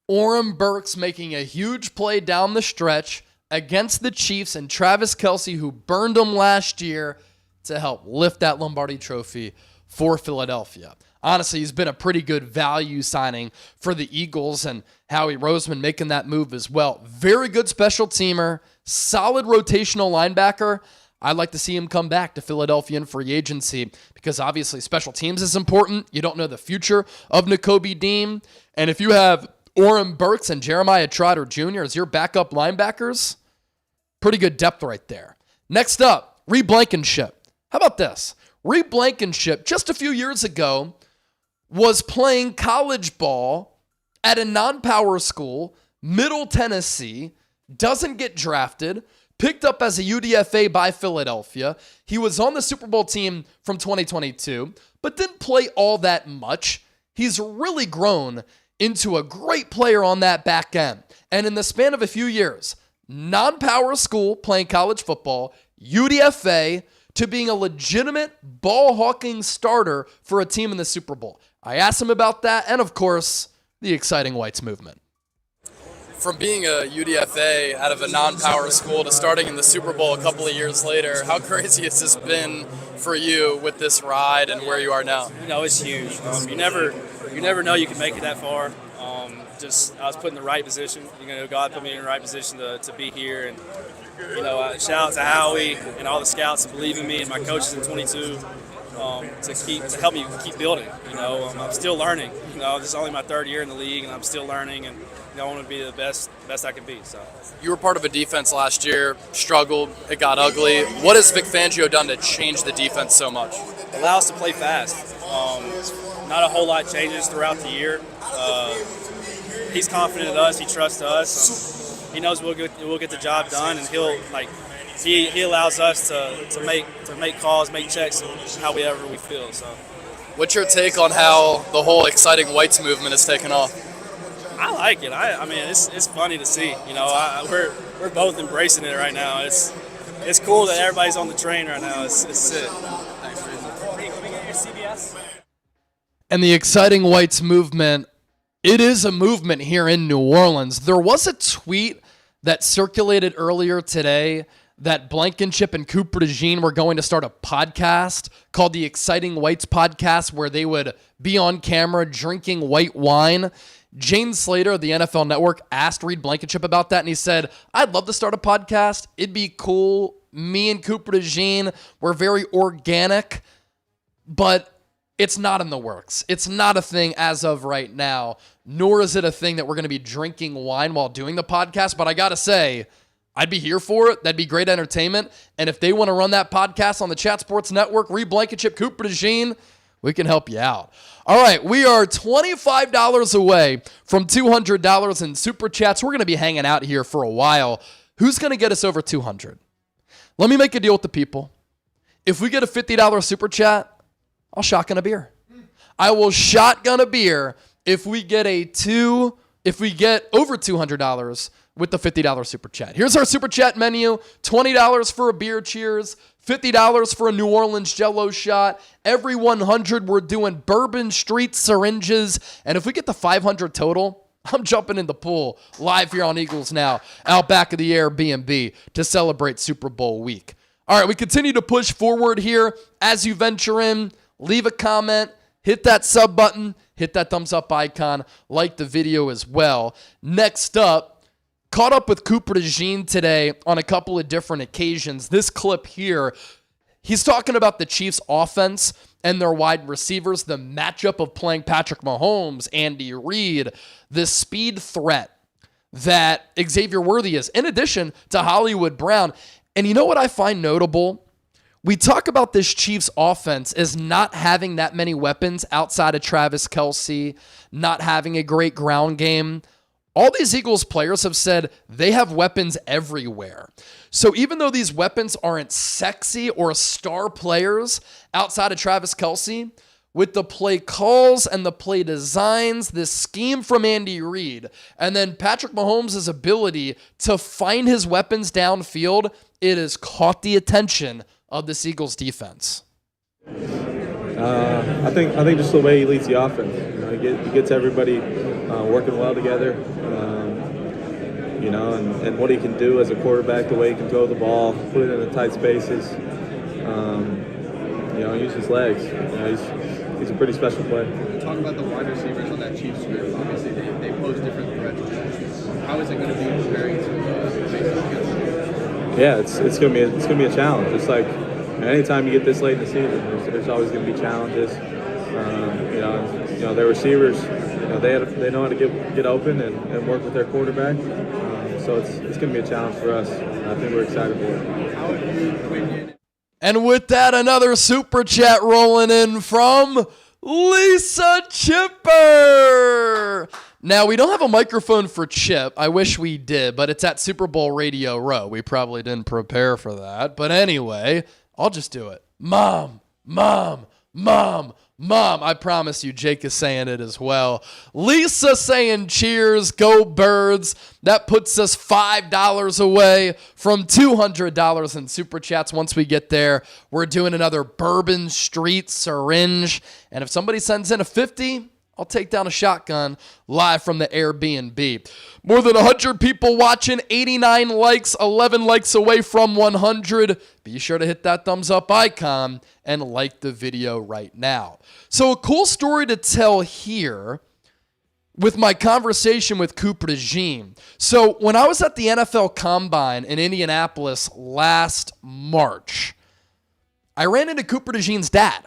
[SPEAKER 1] Oren Burks making a huge play down the stretch against the Chiefs and Travis Kelce, who burned them last year, to help lift that Lombardi trophy for Philadelphia. Honestly, he's been a pretty good value signing for the Eagles, and Howie Roseman making that move as well. Very good special teamer, solid rotational linebacker. I'd like to see him come back to Philadelphia in free agency because obviously special teams is important. You don't know the future of Nakobe Dean. And if you have Oren Burks and Jeremiah Trotter Jr. as your backup linebackers, pretty good depth right there. Next up, Reed Blankenship. How about this? Reed Blankenship, just a few years ago, was playing college ball at a non-power school, Middle Tennessee, doesn't get drafted, picked up as a UDFA by Philadelphia. He was on the Super Bowl team from 2022, but didn't play all that much. He's really grown into a great player on that back end. And in the span of a few years, non-power school playing college football, UDFA, to being a legitimate ball-hawking starter for a team in the Super Bowl. I asked him about that, and of course, the exciting whites movement.
[SPEAKER 6] From being a UDFA out of a non-power school to starting in the Super Bowl a couple of years later, how crazy has this been for you with this ride and where you are now?
[SPEAKER 10] It's huge. You never know you can make it that far. I was put in the right position. God put me in the right position to be here. And shout out to Howie and all the scouts that believe in me and my coaches in 22 to help me keep building. I'm still learning. This is only my third year in the league, and I'm still learning. And I want to be the best I can be. So
[SPEAKER 6] you were part of a defense last year, struggled, it got ugly. What has Vic Fangio done to change the defense so much?
[SPEAKER 10] Allow us to play fast. Not a whole lot changes throughout the year. He's confident in us. He trusts us. He knows we'll get the job done, and he allows us to make calls, make checks, however we feel. So,
[SPEAKER 6] what's your take on how the whole exciting whites movement has taken off?
[SPEAKER 10] I like it. I mean, it's funny to see. We're both embracing it right now. It's cool that everybody's on the train right now. It's sick. Thanks,
[SPEAKER 4] CBS.
[SPEAKER 1] And the exciting whites movement, it is a movement here in New Orleans. There was a tweet that circulated earlier today that Blankenship and Cooper DeJean were going to start a podcast called the Exciting Whites Podcast, where they would be on camera drinking white wine. Jane Slater of the NFL Network asked Reed Blankenship about that, and he said, I'd love to start a podcast. It'd be cool. Me and Cooper DeJean, we're very organic, but it's not in the works. It's not a thing as of right now, nor is it a thing that we're going to be drinking wine while doing the podcast. But I got to say, I'd be here for it. That'd be great entertainment. And if they want to run that podcast on the Chat Sports Network, Reed Blankenship, Cooper DeJean, we can help you out. All right, we are $25 away from $200 in Super Chats. We're going to be hanging out here for a while. Who's going to get us over $200? Let me make a deal with the people. If we get a $50 Super Chat, I'll shotgun a beer. I will shotgun a beer if we get over $200 with the $50 Super Chat. Here's our Super Chat menu. $20 for a beer cheers, $50 for a New Orleans Jell-O shot. Every 100, we're doing Bourbon Street syringes. And if we get to 500 total, I'm jumping in the pool live here on Eagles Now, out back of the Airbnb to celebrate Super Bowl week. All right, we continue to push forward here. As you venture in, leave a comment, hit that sub button, hit that thumbs up icon, like the video as well. Next up, caught up with Cooper DeJean today on a couple of different occasions. This clip here, he's talking about the Chiefs' offense and their wide receivers, the matchup of playing Patrick Mahomes, Andy Reid, the speed threat that Xavier Worthy is, in addition to Hollywood Brown. And you know what I find notable? We talk about this Chiefs offense as not having that many weapons outside of Travis Kelce, not having a great ground game. All these Eagles players have said they have weapons everywhere. So even though these weapons aren't sexy or star players outside of Travis Kelce, with the play calls and the play designs, this scheme from Andy Reid, and then Patrick Mahomes' ability to find his weapons downfield, it has caught the attention of this Eagles defense.
[SPEAKER 11] I think just the way he leads the offense. He gets everybody working well together. And what he can do as a quarterback, the way he can throw the ball, put it in the tight spaces. Use his legs. He's a pretty special player.
[SPEAKER 12] Talk about the wide receivers on that Chiefs group. Obviously, they pose different threats. How is it going to be preparing to face them against?
[SPEAKER 11] Yeah, it's going to be a challenge. It's like anytime you get this late in the season, there's always going to be challenges. Their receivers, they know how to get open and work with their quarterback. So it's going to be a challenge for us. I think we're excited for it.
[SPEAKER 12] How have you
[SPEAKER 1] And with that, another super chat rolling in from Lisa Chipper. Now, we don't have a microphone for Chip. I wish we did, but it's at Super Bowl Radio Row. We probably didn't prepare for that. But anyway, I'll just do it. Mom, mom, mom, mom. I promise you, Jake is saying it as well. Lisa saying cheers, go Birds. That puts us $5 away from $200 in Super Chats. Once we get there, we're doing another Bourbon Street syringe. And if somebody sends in a 50, I'll take down a shotgun live from the Airbnb. More than 100 people watching, 89 likes, 11 likes away from 100. Be sure to hit that thumbs up icon and like the video right now. So a cool story to tell here with my conversation with Cooper DeJean. So when I was at the NFL Combine in Indianapolis last March, I ran into Cooper DeJean's dad.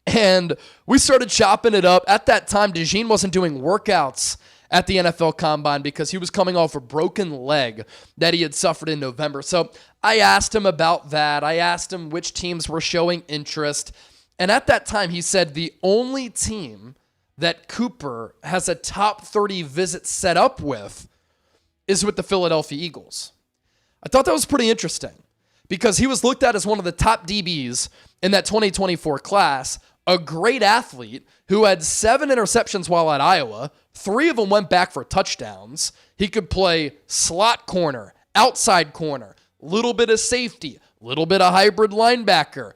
[SPEAKER 1] And we started chopping it up. At that time, DeJean wasn't doing workouts at the NFL Combine because he was coming off a broken leg that he had suffered in November. So I asked him about that. I asked him which teams were showing interest. And at that time, he said the only team that Cooper has a top 30 visit set up with is with the Philadelphia Eagles. I thought that was pretty interesting because he was looked at as one of the top DBs in that 2024 class, a great athlete who had 7 interceptions while at Iowa. 3 of them went back for touchdowns. He could play slot corner, outside corner, little bit of safety, little bit of hybrid linebacker.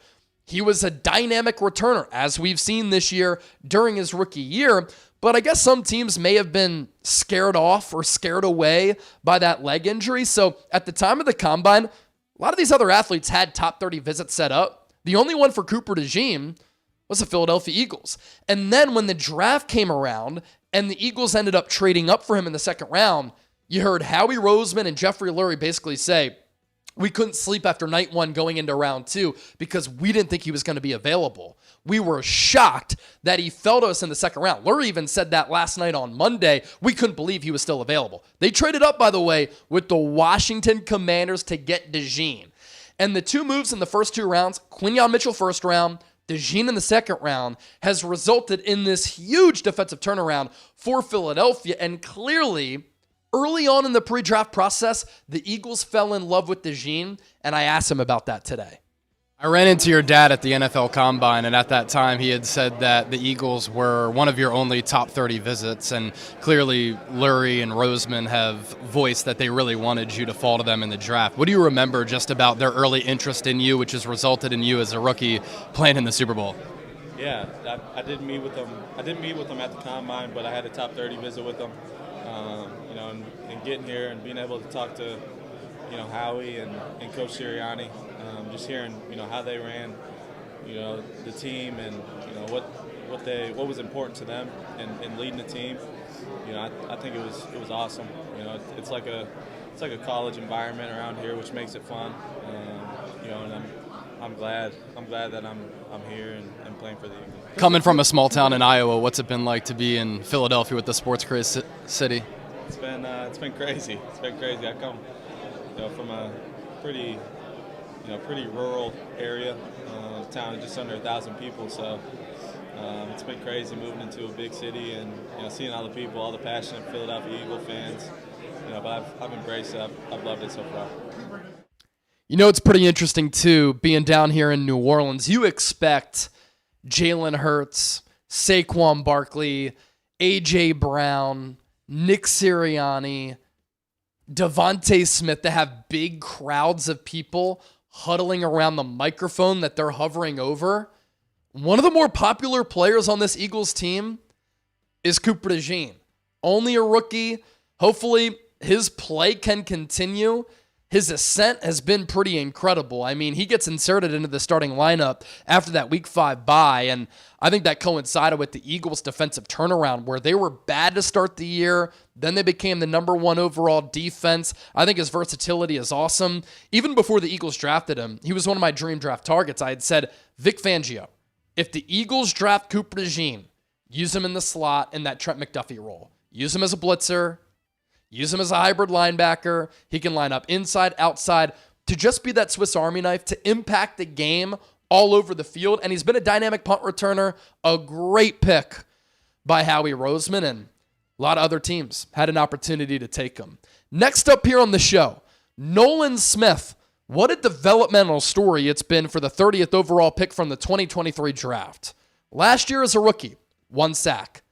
[SPEAKER 1] He was a dynamic returner, as we've seen this year during his rookie year. But I guess some teams may have been scared off or scared away by that leg injury. So at the time of the Combine, a lot of these other athletes had top 30 visits set up. The only one for Cooper DeJean was the Philadelphia Eagles. And then when the draft came around and the Eagles ended up trading up for him in the second round, you heard Howie Roseman and Jeffrey Lurie basically say, we couldn't sleep after night 1 going into round 2 because we didn't think he was going to be available. We were shocked that he fell to us in the second round. Lurie even said that last night on Monday. We couldn't believe he was still available. They traded up, by the way, with the Washington Commanders to get DeJean. And the 2 moves in the first 2 rounds, Quinyon Mitchell first round, DeJean in the second round, has resulted in this huge defensive turnaround for Philadelphia. And clearly, early on in the pre-draft process, the Eagles fell in love with DeJean, and I asked him about that today.
[SPEAKER 6] I ran into your dad at the NFL Combine, and at that time he had said that the Eagles were one of your only top 30 visits, and clearly Lurie and Roseman have voiced that they really wanted you to fall to them in the draft. What do you remember just about their early interest in you, which has resulted in you as a rookie playing in the Super Bowl?
[SPEAKER 11] Yeah, I didn't meet with them. I didn't meet with them at the Combine, but I had a top 30 visit with them. And getting here and being able to talk to, Howie and Coach Sirianni, just hearing, how they ran, the team and, what was important to them in leading the team. You know, I think it was awesome. You know, it's like a college environment around here, which makes it fun. You know, and I'm glad that I'm here and playing for the Eagles.
[SPEAKER 6] Coming from a small town in Iowa, what's it been like to be in Philadelphia with the sports crazy city?
[SPEAKER 11] It's been crazy. It's been crazy. I come, you know, from a pretty rural area, town of just under 1,000 people. So it's been crazy moving into a big city and, you know, seeing all the people, all the passionate Philadelphia Eagle fans. You know, but I've embraced it. I've loved it so far.
[SPEAKER 1] You know, it's pretty interesting, too, being down here in New Orleans. You expect Jalen Hurts, Saquon Barkley, A.J. Brown, Nick Sirianni, DeVonta Smith to have big crowds of people huddling around the microphone that they're hovering over. One of the more popular players on this Eagles team is Cooper DeJean. Only a rookie. Hopefully his play can continue. His ascent has been pretty incredible. I mean, he gets inserted into the starting lineup after that Week 5 bye, and I think that coincided with the Eagles' defensive turnaround where they were bad to start the year, then they became the number 1 overall defense. I think his versatility is awesome. Even before the Eagles drafted him, he was one of my dream draft targets. I had said, Vic Fangio, if the Eagles draft Cooper DeJean, use him in the slot in that Trent McDuffie role. Use him as a blitzer. Use him as a hybrid linebacker. He can line up inside, outside, to just be that Swiss Army knife, to impact the game all over the field. And he's been a dynamic punt returner, a great pick by Howie Roseman, and a lot of other teams had an opportunity to take him. Next up here on the show, Nolan Smith. What a developmental story it's been for the 30th overall pick from the 2023 draft. Last year as a rookie, 1 sack.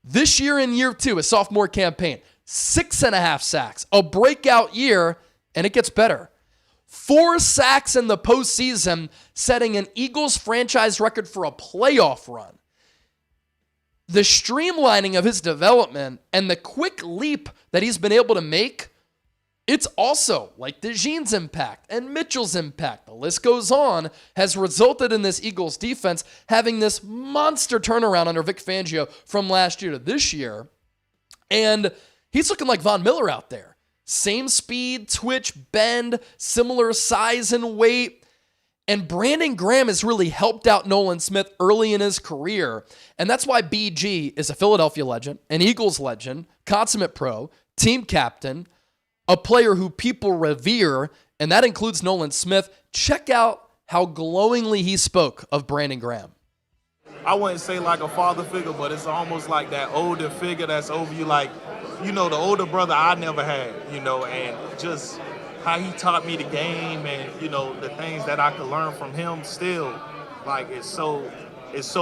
[SPEAKER 1] This year in year 2, a sophomore campaign, 6.5 sacks, a breakout year, and it gets better. 4 sacks in the postseason, setting an Eagles franchise record for a playoff run. The streamlining of his development and the quick leap that he's been able to make, it's also, like DeJean's impact and Mitchell's impact, the list goes on, has resulted in this Eagles defense having this monster turnaround under Vic Fangio from last year to this year. And he's looking like Von Miller out there. Same speed, twitch, bend, similar size and weight. And Brandon Graham has really helped out Nolan Smith early in his career. And that's why BG is a Philadelphia legend, an Eagles legend, consummate pro, team captain, a player who people revere, and that includes Nolan Smith. Check out how glowingly he spoke of Brandon Graham.
[SPEAKER 13] I wouldn't say like a father figure, but it's almost like that older figure that's over you, like, you know, the older brother I never had, you know, and just how he taught me the game and, you know, the things that I could learn from him still, like, it's so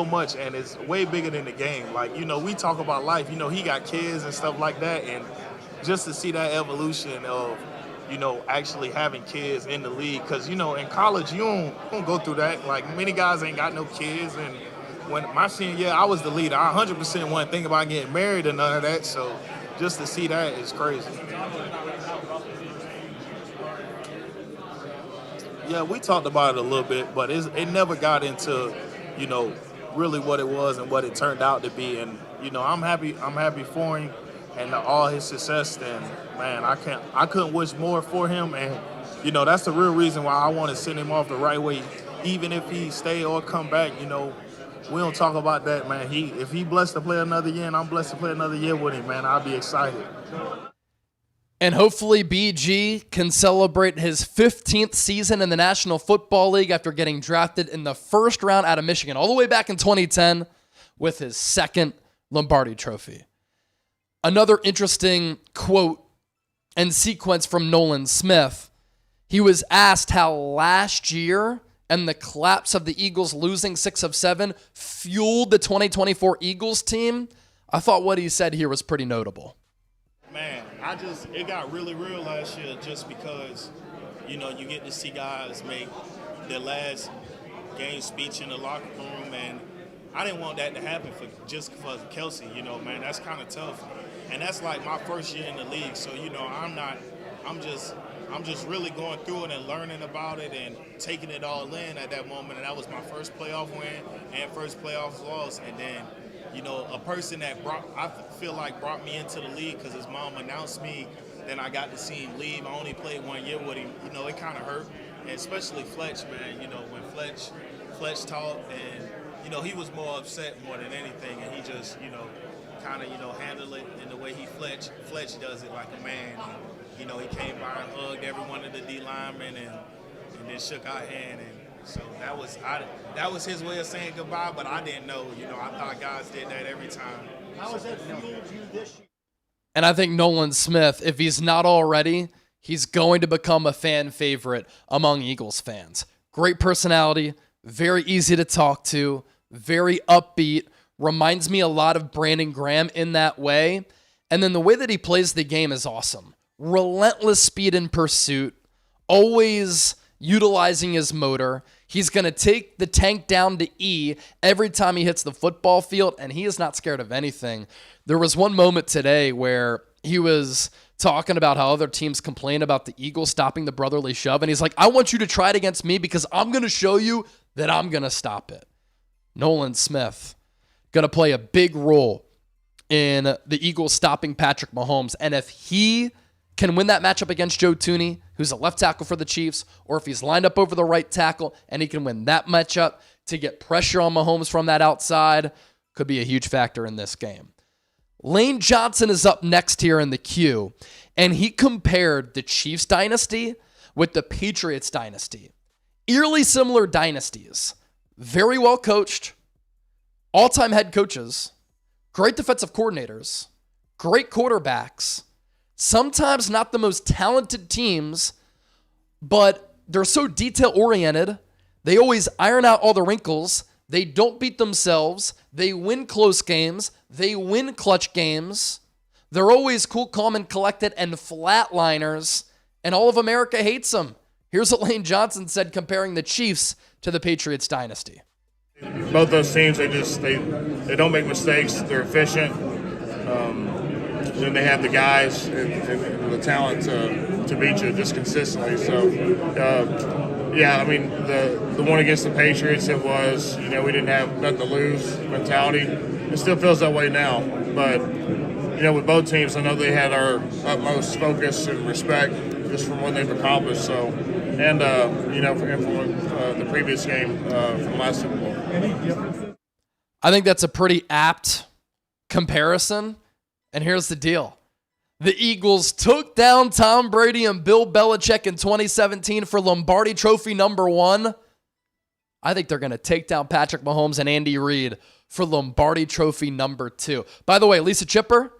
[SPEAKER 13] much, and it's way bigger than the game. Like, you know, we talk about life, you know, he got kids and stuff like that, and just to see that evolution of, you know, actually having kids in the league, because, you know, in college, you don't go through that. Like, many guys ain't got no kids, and when my senior year, I was the leader. I 100% wasn't thinking about getting married or none of that, so just to see that is crazy. Yeah, we talked about it a little bit, but it never got into, you know, really what it was and what it turned out to be. And, you know, I'm happy for him and all his success. And, man, I couldn't wish more for him. And, you know, that's the real reason why I want to send him off the right way. Even if he stay or come back, you know, we don't talk about that, man. If he blessed to play another year and I'm blessed to play another year with him, man, I'll be excited.
[SPEAKER 1] And hopefully BG can celebrate his 15th season in the National Football League after getting drafted in the first round out of Michigan all the way back in 2010 with his second Lombardi Trophy. Another interesting quote and sequence from Nolan Smith. He was asked how last year and the collapse of the Eagles losing 6 of 7 fueled the 2024 Eagles team. I thought what he said here was pretty notable.
[SPEAKER 13] Man, it got really real last year just because, you know, you get to see guys make their last game speech in the locker room, and I didn't want that to happen just for Kelsey, you know, man, that's kind of tough. And that's like my first year in the league, so, you know, I'm I'm just really going through it and learning about it and taking it all in at that moment. And that was my first playoff win and first playoff loss. And then, you know, a person that I feel like brought me into the league because his mom announced me. Then I got to see him leave. I only played 1 year with him. You know, it kind of hurt. And especially Fletch, man. You know, when Fletch talked, and, you know, he was more upset more than anything. And he just, you know, kind of, you know, handled it in the way Fletch does it like a man. You know, he came by and hugged every one of the D linemen and then shook our hand. And so that was his way of saying goodbye, but I didn't know. You know, I thought guys did that every time.
[SPEAKER 2] How has that fueled you this year?
[SPEAKER 1] And I think Nolan Smith, if he's not already, he's going to become a fan favorite among Eagles fans. Great personality, very easy to talk to, very upbeat, reminds me a lot of Brandon Graham in that way. And then the way that he plays the game is awesome. Relentless speed in pursuit, always utilizing his motor. He's going to take the tank down to E every time he hits the football field, and he is not scared of anything. There was one moment today where he was talking about how other teams complain about the Eagles stopping the brotherly shove, and he's like, I want you to try it against me because I'm going to show you that I'm going to stop it. Nolan Smith going to play a big role in the Eagles stopping Patrick Mahomes, and if he can win that matchup against Joe Thuney, who's a left tackle for the Chiefs, or if he's lined up over the right tackle and he can win that matchup to get pressure on Mahomes from that outside, could be a huge factor in this game. Lane Johnson is up next here in the queue, and he compared the Chiefs dynasty with the Patriots dynasty. Eerily similar dynasties. Very well coached, all-time head coaches, great defensive coordinators, great quarterbacks, sometimes not the most talented teams, but they're so detail-oriented. They always iron out all the wrinkles. They don't beat themselves. They win close games. They win clutch games. They're always cool, calm, and collected and flatliners, and all of America hates them. Here's what Lane Johnson said comparing the Chiefs to the Patriots dynasty.
[SPEAKER 8] Both those teams, they don't make mistakes. They're efficient. Then they have the guys and the talent to beat you just consistently. So, yeah, I mean, the one against the Patriots, it was, you know, we didn't have nothing to lose mentality. It still feels that way now. But, you know, with both teams, I know they had our utmost focus and respect just from what they've accomplished. So, and, you know, from the previous game from last Super Bowl.
[SPEAKER 1] I think that's a pretty apt comparison. And here's the deal. The Eagles took down Tom Brady and Bill Belichick in 2017 for Lombardi Trophy #1. I think they're going to take down Patrick Mahomes and Andy Reid for Lombardi Trophy #2. By the way, Lisa Chipper,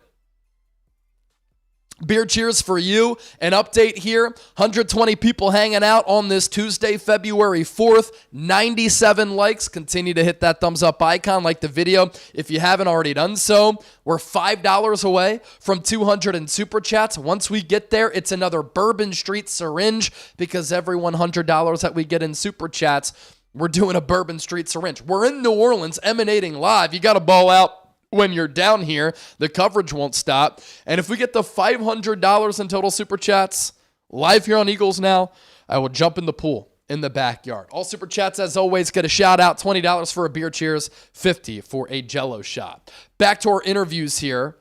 [SPEAKER 1] beer cheers for you. An update here. 120 people hanging out on this Tuesday, February 4th. 97 likes. Continue to hit that thumbs up icon. Like the video if you haven't already done so. We're $5 away from 200 in Super Chats. Once we get there, it's another Bourbon Street syringe because every $100 that we get in Super Chats, we're doing a Bourbon Street syringe. We're in New Orleans, emanating live. You got to ball out when you're down here. The coverage won't stop. And if we get the $500 in total Super Chats live here on Eagles Now, I will jump in the pool in the backyard. All Super Chats, as always, get a shout out. $20 for a beer cheers, $50 for a Jell-O shot. Back to our interviews here.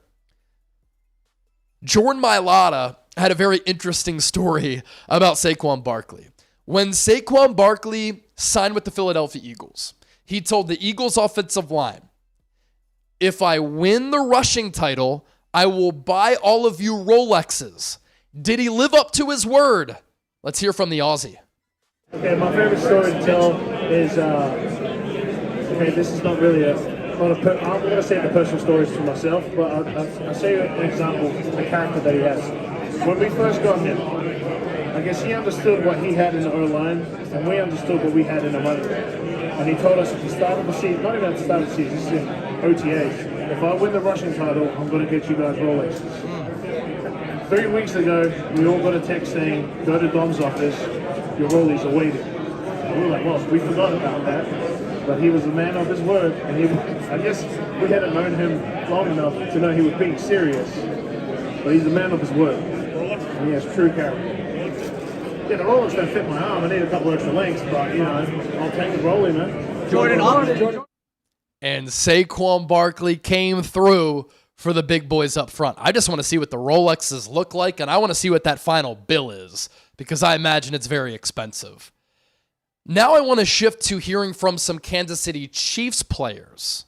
[SPEAKER 1] Jordan Mailata had a very interesting story about Saquon Barkley. When Saquon Barkley signed with the Philadelphia Eagles, he told the Eagles offensive line, if I win the rushing title, I will buy all of you Rolexes. Did he live up to his word? Let's hear from the Aussie.
[SPEAKER 14] Okay, my favorite story to tell is, okay, this is not really I'm going to say the personal stories for myself, but I'll say an example, the character that he has. When we first got him, I guess he understood what he had in the O-line, and we understood what we had in the running game. And he told us at the start of the season, not even at the start of the season, this is in OTAs, if I win the rushing title, I'm going to get you guys Rolexes. 3 weeks ago, we all got a text saying, go to Dom's office, your Rollies are waiting. And we were like, well, we forgot about that. But he was a man of his word, and I guess we hadn't known him long enough to know he was being serious. But he's a man of his word, and he has true character. Yeah, the Rolex don't fit my arm. I need a couple extra lengths, but, you know, I'll take the Rollie, man.
[SPEAKER 7] Jordan up.
[SPEAKER 1] And Saquon Barkley came through for the big boys up front. I just want to see what the Rolexes look like, and I want to see what that final bill is, because I imagine it's very expensive. Now I want to shift to hearing from some Kansas City Chiefs players.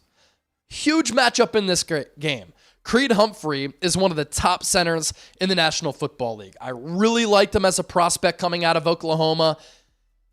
[SPEAKER 1] Huge matchup in this game. Creed Humphrey is one of the top centers in the National Football League. I really liked him as a prospect coming out of Oklahoma.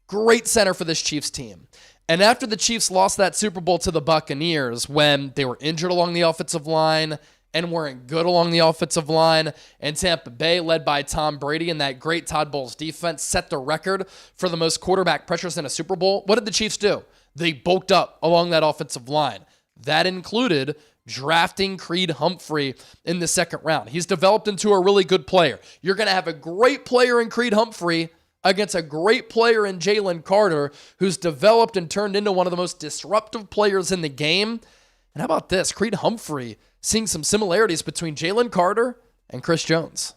[SPEAKER 1] Great center for this Chiefs team. And after the Chiefs lost that Super Bowl to the Buccaneers, when they were injured along the offensive line and weren't good along the offensive line, and Tampa Bay, led by Tom Brady and that great Todd Bowles defense, set the record for the most quarterback pressures in a Super Bowl, what did the Chiefs do? They bulked up along that offensive line. That included drafting Creed Humphrey in the second round. He's developed into a really good player. You're going to have a great player in Creed Humphrey against a great player in Jalen Carter, who's developed and turned into one of the most disruptive players in the game. And how about this? Creed Humphrey seeing some similarities between Jalen Carter and Chris Jones.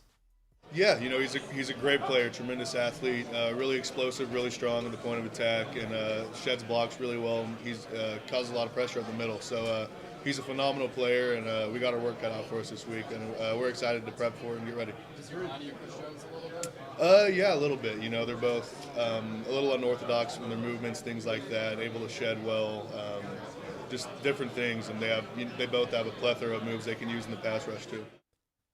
[SPEAKER 15] Yeah, you know, he's a great player, tremendous athlete, really explosive, really strong at the point of attack, and sheds blocks really well. He's causes a lot of pressure at the middle. So he's a phenomenal player, and we got our work cut out for us this week, and we're excited to prep for it and get ready.
[SPEAKER 1] Does he remind you of Chris Jones a little bit?
[SPEAKER 15] Yeah, a little bit. You know, they're both a little unorthodox in their movements, things like that, able to shed well, just different things, and they both have a plethora of moves they can use in the pass rush too.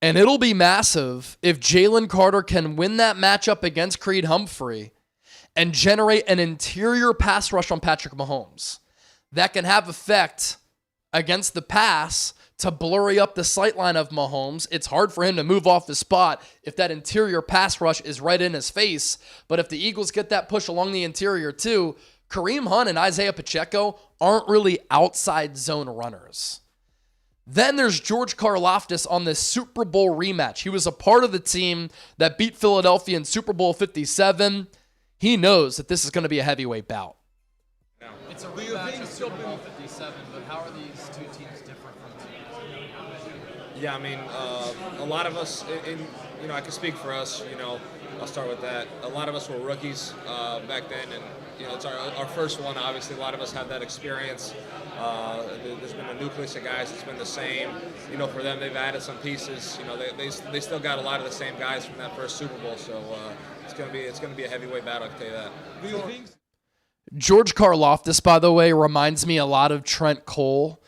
[SPEAKER 1] And it'll be massive if Jalen Carter can win that matchup against Creed Humphrey and generate an interior pass rush on Patrick Mahomes. That can have effect against the pass to blurry up the sight line of Mahomes. It's hard for him to move off the spot if that interior pass rush is right in his face. But if the Eagles get that push along the interior too, Kareem Hunt and Isaiah Pacheco aren't really outside zone runners. Then there's George Karlaftis on this Super Bowl rematch. He was a part of the team that beat Philadelphia in Super Bowl 57. He knows that this is going to be a heavyweight bout.
[SPEAKER 6] It's a rematch of Super Bowl 57, but how are these two teams different from teams?
[SPEAKER 16] Yeah, I mean, a lot of us, I can speak for us, I'll start with that. A lot of us were rookies back then, and it's our first one. Obviously, a lot of us have that experience. There's been a nucleus of guys that's been the same. For them, they've added some pieces. They still got a lot of the same guys from that first Super Bowl. So it's gonna be a heavyweight battle. I can tell you that.
[SPEAKER 1] George Karlaftis, by the way, reminds me a lot of Trent Cole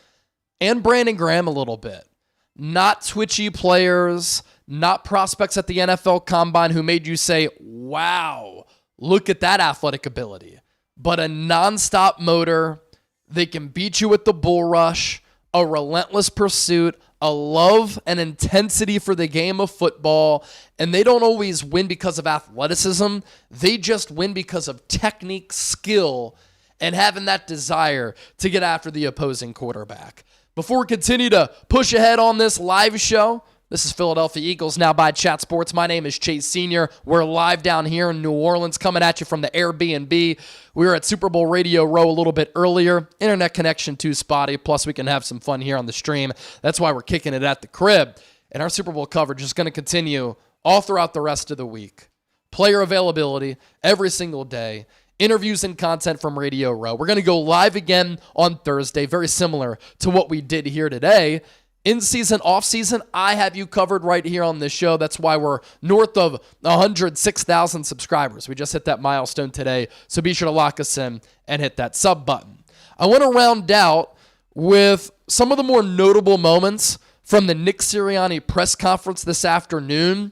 [SPEAKER 1] and Brandon Graham a little bit. Not twitchy players, not prospects at the NFL Combine who made you say, wow, look at that athletic ability. But a nonstop motor. They can beat you with the bull rush, a relentless pursuit, a love and intensity for the game of football, and they don't always win because of athleticism. They just win because of technique, skill, and having that desire to get after the opposing quarterback. Before we continue to push ahead on this live show, this is Philadelphia Eagles Now by Chat Sports. My name is Chase Senior. We're live down here in New Orleans, coming at you from the Airbnb. We were at Super Bowl Radio Row a little bit earlier. Internet connection too spotty, plus we can have some fun here on the stream. That's why we're kicking it at the crib. And our Super Bowl coverage is going to continue all throughout the rest of the week. Player availability every single day. Interviews and content from Radio Row. We're going to go live again on Thursday, very similar to what we did here today. In season, off season, I have you covered right here on this show. That's why we're north of 106,000 subscribers. We just hit that milestone today, so be sure to lock us in and hit that sub button. I want to round out with some of the more notable moments from the Nick Sirianni press conference this afternoon.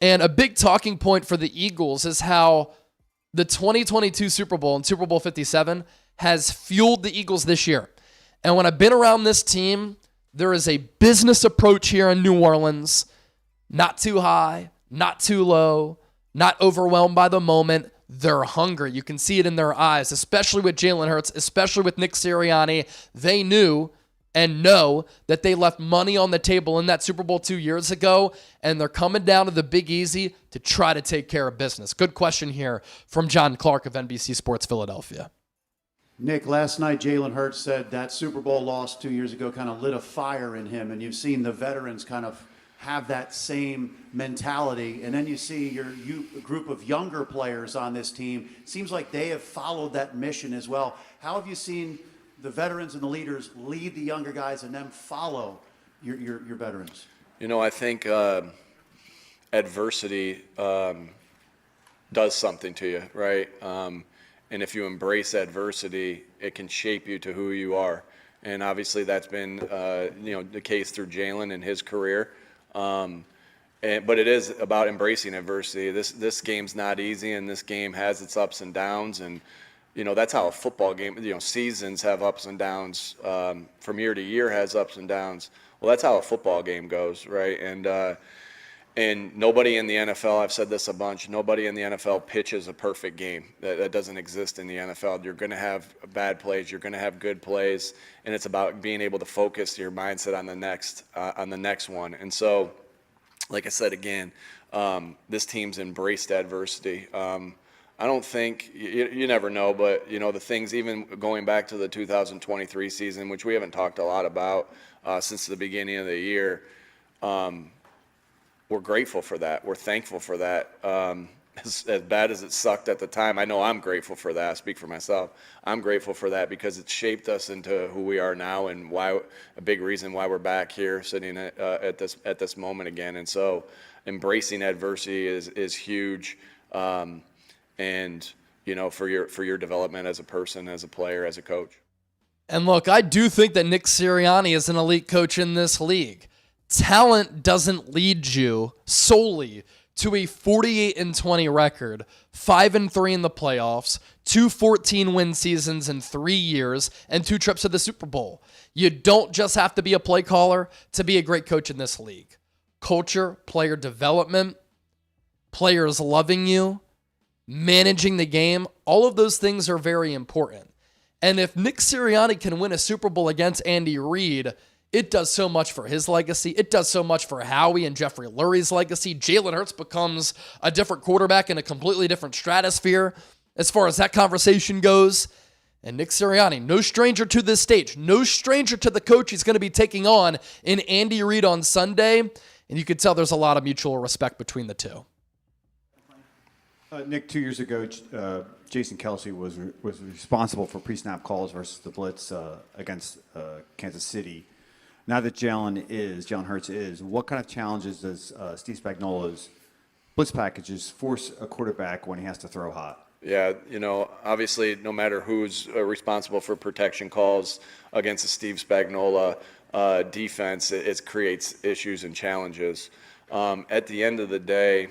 [SPEAKER 1] And a big talking point for the Eagles is how the 2022 Super Bowl and Super Bowl 57 has fueled the Eagles this year. And when I've been around this team, there is a business approach here in New Orleans, not too high, not too low, not overwhelmed by the moment. They're hungry. You can see it in their eyes, especially with Jalen Hurts, especially with Nick Sirianni. They knew and know that they left money on the table in that Super Bowl 2 years ago, and they're coming down to the Big Easy to try to take care of business. Good question here from John Clark of NBC Sports Philadelphia.
[SPEAKER 2] Nick, last night Jalen Hurts said that Super Bowl loss 2 years ago kind of lit a fire in him, and you've seen the veterans kind of have that same mentality. And then you see a group of younger players on this team. Seems like they have followed that mission as well. How have you seen the veterans and the leaders lead the younger guys and then follow your veterans?
[SPEAKER 17] I think adversity does something to you, right? And if you embrace adversity, it can shape you to who you are. And obviously that's been the case through Jalen and his career. But it is about embracing adversity. This game's not easy, and this game has its ups and downs. And that's how a football game, seasons have ups and downs. From year to year has ups and downs. Well, that's how a football game goes, right? And nobody in the NFL, I've said this a bunch, nobody in the NFL pitches a perfect game. That doesn't exist in the NFL. You're going to have bad plays, you're going to have good plays, and it's about being able to focus your mindset on the next one. And so, like I said again, this team's embraced adversity. I don't think, you never know, but the things, even going back to the 2023 season, which we haven't talked a lot about since the beginning of the year, we're grateful for that. We're thankful for that. As bad as it sucked at the time, I know I'm grateful for that. I speak for myself. I'm grateful for that because it shaped us into who we are now, and a big reason why we're back here sitting at this moment again. And so embracing adversity is huge. And for your development as a person, as a player, as a coach.
[SPEAKER 1] And look, I do think that Nick Sirianni is an elite coach in this league. Talent doesn't lead you solely to a 48-20 record, 5-3 in the playoffs, 2 14-win seasons in 3 years, and 2 trips to the Super Bowl. You don't just have to be a play caller to be a great coach in this league. Culture, player development, players loving you, managing the game, all of those things are very important. And if Nick Sirianni can win a Super Bowl against Andy Reid, it does so much for his legacy. It does so much for Howie and Jeffrey Lurie's legacy. Jalen Hurts becomes a different quarterback in a completely different stratosphere as far as that conversation goes. And Nick Sirianni, no stranger to this stage, no stranger to the coach he's going to be taking on in Andy Reid on Sunday. And you can tell there's a lot of mutual respect between the two.
[SPEAKER 18] Nick, 2 years ago, Jason Kelsey was responsible for pre-snap calls versus the blitz against Kansas City. Now that Jalen Hurts is, what kind of challenges does Steve Spagnuolo's blitz packages force a quarterback when he has to throw hot?
[SPEAKER 17] Yeah, obviously, no matter who's responsible for protection calls against the Steve Spagnuolo defense, it creates issues and challenges. At the end of the day,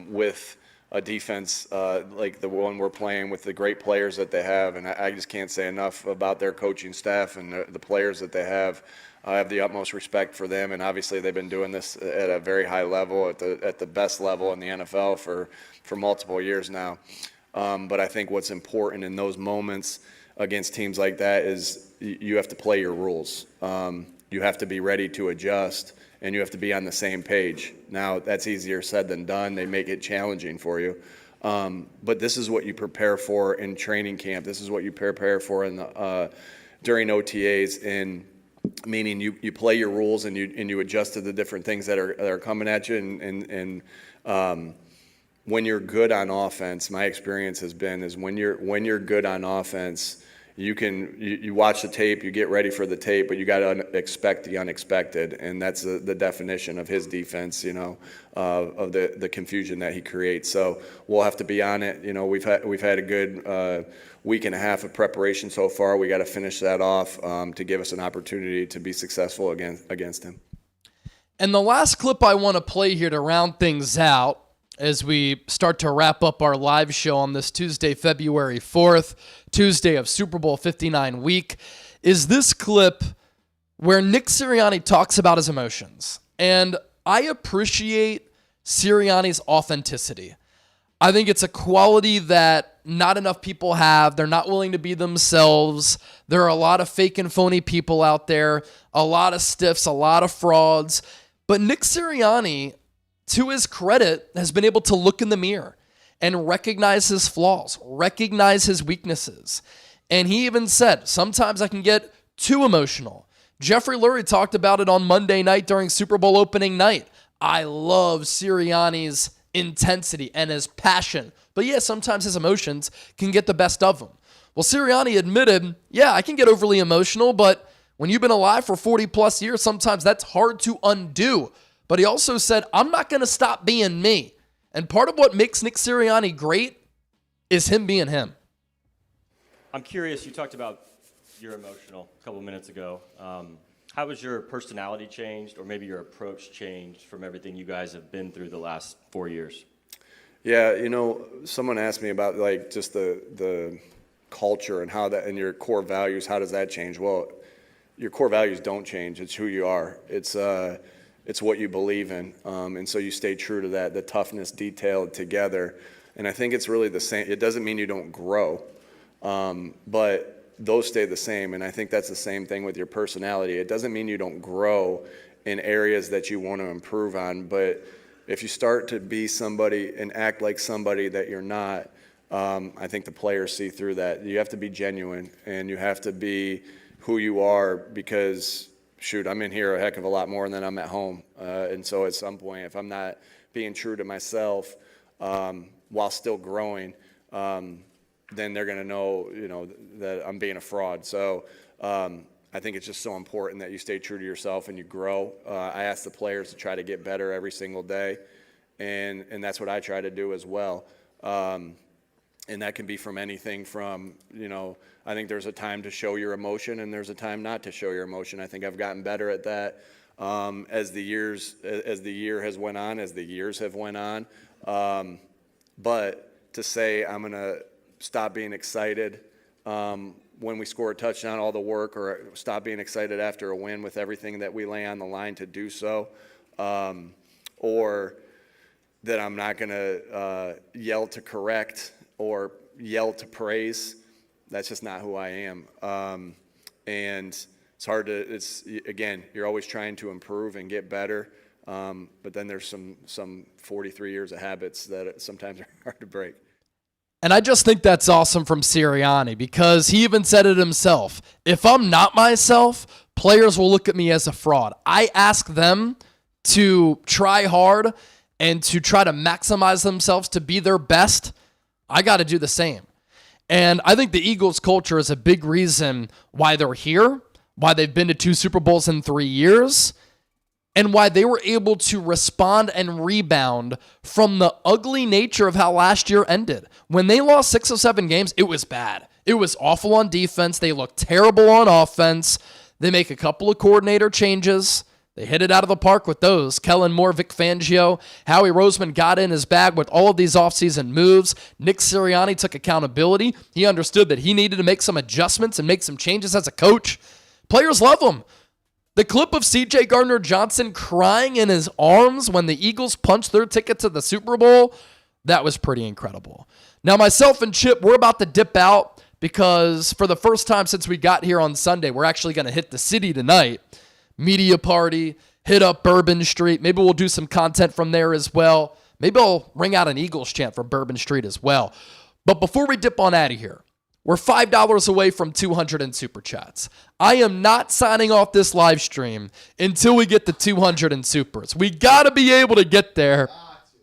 [SPEAKER 17] with a defense like the one we're playing with the great players that they have, and I just can't say enough about their coaching staff and the players that they have. I have the utmost respect for them, and obviously they've been doing this at a very high level, at the best level in the NFL for multiple years now. But I think what's important in those moments against teams like that is you have to play your rules. You have to be ready to adjust, and you have to be on the same page. Now, that's easier said than done. They make it challenging for you. But this is what you prepare for in training camp. This is what you prepare for during OTAs, and meaning you play your rules and you adjust to the different things that are coming at you. And when you're good on offense, my experience has been is when you're good on offense, you watch the tape, you get ready for the tape, but you got to expect the unexpected, and that's the definition of his defense, of the confusion that he creates. So we'll have to be on it. We've had a good week and a half of preparation so far. We got to finish that off to give us an opportunity to be successful against him.
[SPEAKER 1] And the last clip I want to play here to round things out as we start to wrap up our live show on this Tuesday, February 4th, Tuesday of Super Bowl 59 week, is this clip where Nick Sirianni talks about his emotions. And I appreciate Sirianni's authenticity. I think it's a quality that not enough people have. They're not willing to be themselves. There are a lot of fake and phony people out there, a lot of stiffs, a lot of frauds. But Nick Sirianni, to his credit, has been able to look in the mirror and recognize his flaws, recognize his weaknesses. And he even said, sometimes I can get too emotional. Jeffrey Lurie talked about it on Monday night during Super Bowl opening night. I love Sirianni's intensity and his passion. But yeah, sometimes his emotions can get the best of him. Well, Sirianni admitted, yeah, I can get overly emotional, but when you've been alive for 40 plus years, sometimes that's hard to undo. But he also said, I'm not going to stop being me. And part of what makes Nick Sirianni great is him being him.
[SPEAKER 19] I'm curious, you talked about you're emotional a couple minutes ago. How has your personality changed, or maybe your approach changed from everything you guys have been through the last 4 years?
[SPEAKER 17] Yeah, someone asked me about like just the culture and how that, and your core values, how does that change? Well, your core values don't change. It's who you are. It's what you believe in. And so you stay true to that, the toughness detailed together. And I think it's really the same. It doesn't mean you don't grow, but those stay the same. And I think that's the same thing with your personality. It doesn't mean you don't grow in areas that you want to improve on, but if you start to be somebody and act like somebody that you're not, I think the players see through that. You have to be genuine, and you have to be who you are, because, shoot, I'm in here a heck of a lot more than I'm at home. And so at some point, if I'm not being true to myself while still growing, then they're going to know, that I'm being a fraud. So I think it's just so important that you stay true to yourself and you grow. I ask the players to try to get better every single day, and that's what I try to do as well. And that can be from anything from, I think there's a time to show your emotion and there's a time not to show your emotion. I think I've gotten better at that as the year has went on, as the years have went on. But to say I'm going to stop being excited when we score a touchdown, all the work, or stop being excited after a win with everything that we lay on the line to do so, or that I'm not going to yell to correct or yell to praise. That's just not who I am. And it's hard to, again, you're always trying to improve and get better. But then there's some 43 years of habits that sometimes are hard to break.
[SPEAKER 1] And I just think that's awesome from Sirianni, because he even said it himself. If I'm not myself, players will look at me as a fraud. I ask them to try hard and to try to maximize themselves to be their best. I got to do the same. And I think the Eagles culture is a big reason why they're here, why they've been to 2 Super Bowls in 3 years, and why they were able to respond and rebound from the ugly nature of how last year ended. When they lost 6 or 7 games, it was bad. It was awful on defense. They looked terrible on offense. They make a couple of coordinator changes. They hit it out of the park with those. Kellen Moore, Vic Fangio, Howie Roseman got in his bag with all of these offseason moves. Nick Sirianni took accountability. He understood that he needed to make some adjustments and make some changes as a coach. Players love him. The clip of C.J. Gardner-Johnson crying in his arms when the Eagles punched their ticket to the Super Bowl, that was pretty incredible. Now, myself and Chip, we're about to dip out because for the first time since we got here on Sunday, we're actually going to hit the city tonight. Media party, hit up Bourbon Street. Maybe we'll do some content from there as well. Maybe I'll ring out an Eagles chant for Bourbon Street as well. But before we dip on out of here, we're $5 away from 200 in Super Chats. I am not signing off this live stream until we get to 200 in Supers. We got to be able to get there.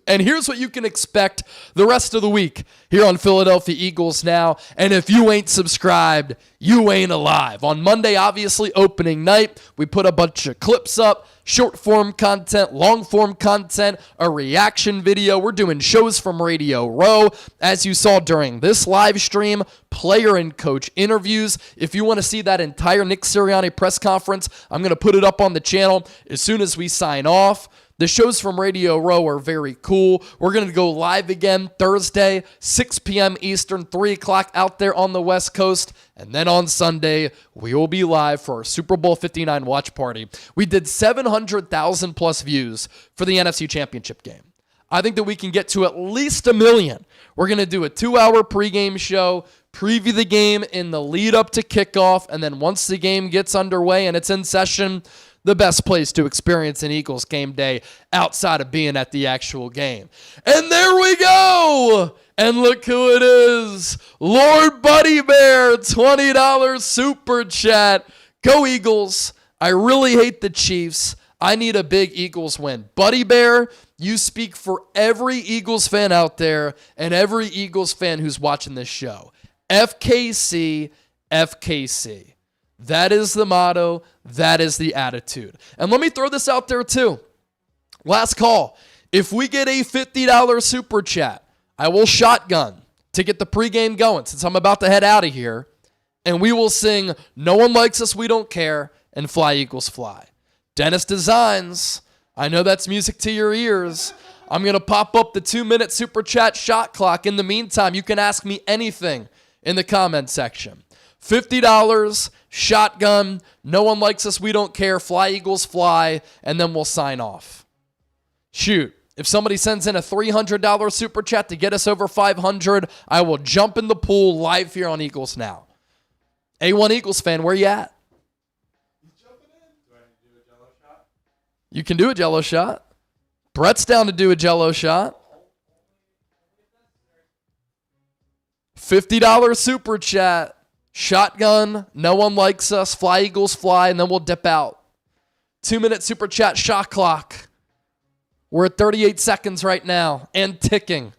[SPEAKER 1] And here's what you can expect the rest of the week here on Philadelphia Eagles Now. And if you ain't subscribed, you ain't alive. On Monday, obviously, opening night, we put a bunch of clips up, short-form content, long-form content, a reaction video. We're doing shows from Radio Row. As you saw during this live stream, player and coach interviews. If you want to see that entire Nick Sirianni press conference, I'm going to put it up on the channel as soon as we sign off. The shows from Radio Row are very cool. We're going to go live again Thursday, 6 p.m. Eastern, 3 o'clock out there on the West Coast. And then on Sunday, we will be live for our Super Bowl 59 watch party. We did 700,000 plus views for the NFC Championship game. I think that we can get to at least 1 million. We're going to do a 2-hour pregame show, preview the game in the lead up to kickoff, and then once the game gets underway and it's in session, the best place to experience an Eagles game day outside of being at the actual game. And there we go! And look who it is. Lord Buddy Bear, $20 super chat. Go Eagles. I really hate the Chiefs. I need a big Eagles win. Buddy Bear, you speak for every Eagles fan out there and every Eagles fan who's watching this show. FKC, FKC. That is the motto. That is the attitude. And let me throw this out there too. Last call. If we get a $50 super chat, I will shotgun to get the pregame going since I'm about to head out of here. And we will sing No One Likes Us, We Don't Care, and Fly Eagles Fly. Dennis Designs, I know that's music to your ears. I'm going to pop up the 2-minute super chat shot clock. In the meantime, you can ask me anything in the comment section. $50, shotgun, No One Likes Us, We Don't Care, Fly Eagles Fly, and then we'll sign off. Shoot, if somebody sends in a $300 super chat to get us over 500, I will jump in the pool live here on Eagles Now. A1 Eagles fan, where you at? You can do a Jello shot. Brett's down to do a Jello shot. $50 super chat. Shotgun. No One Likes Us. Fly Eagles Fly. And then we'll dip out. 2-minute super chat shot clock. We're at 38 seconds right now and ticking.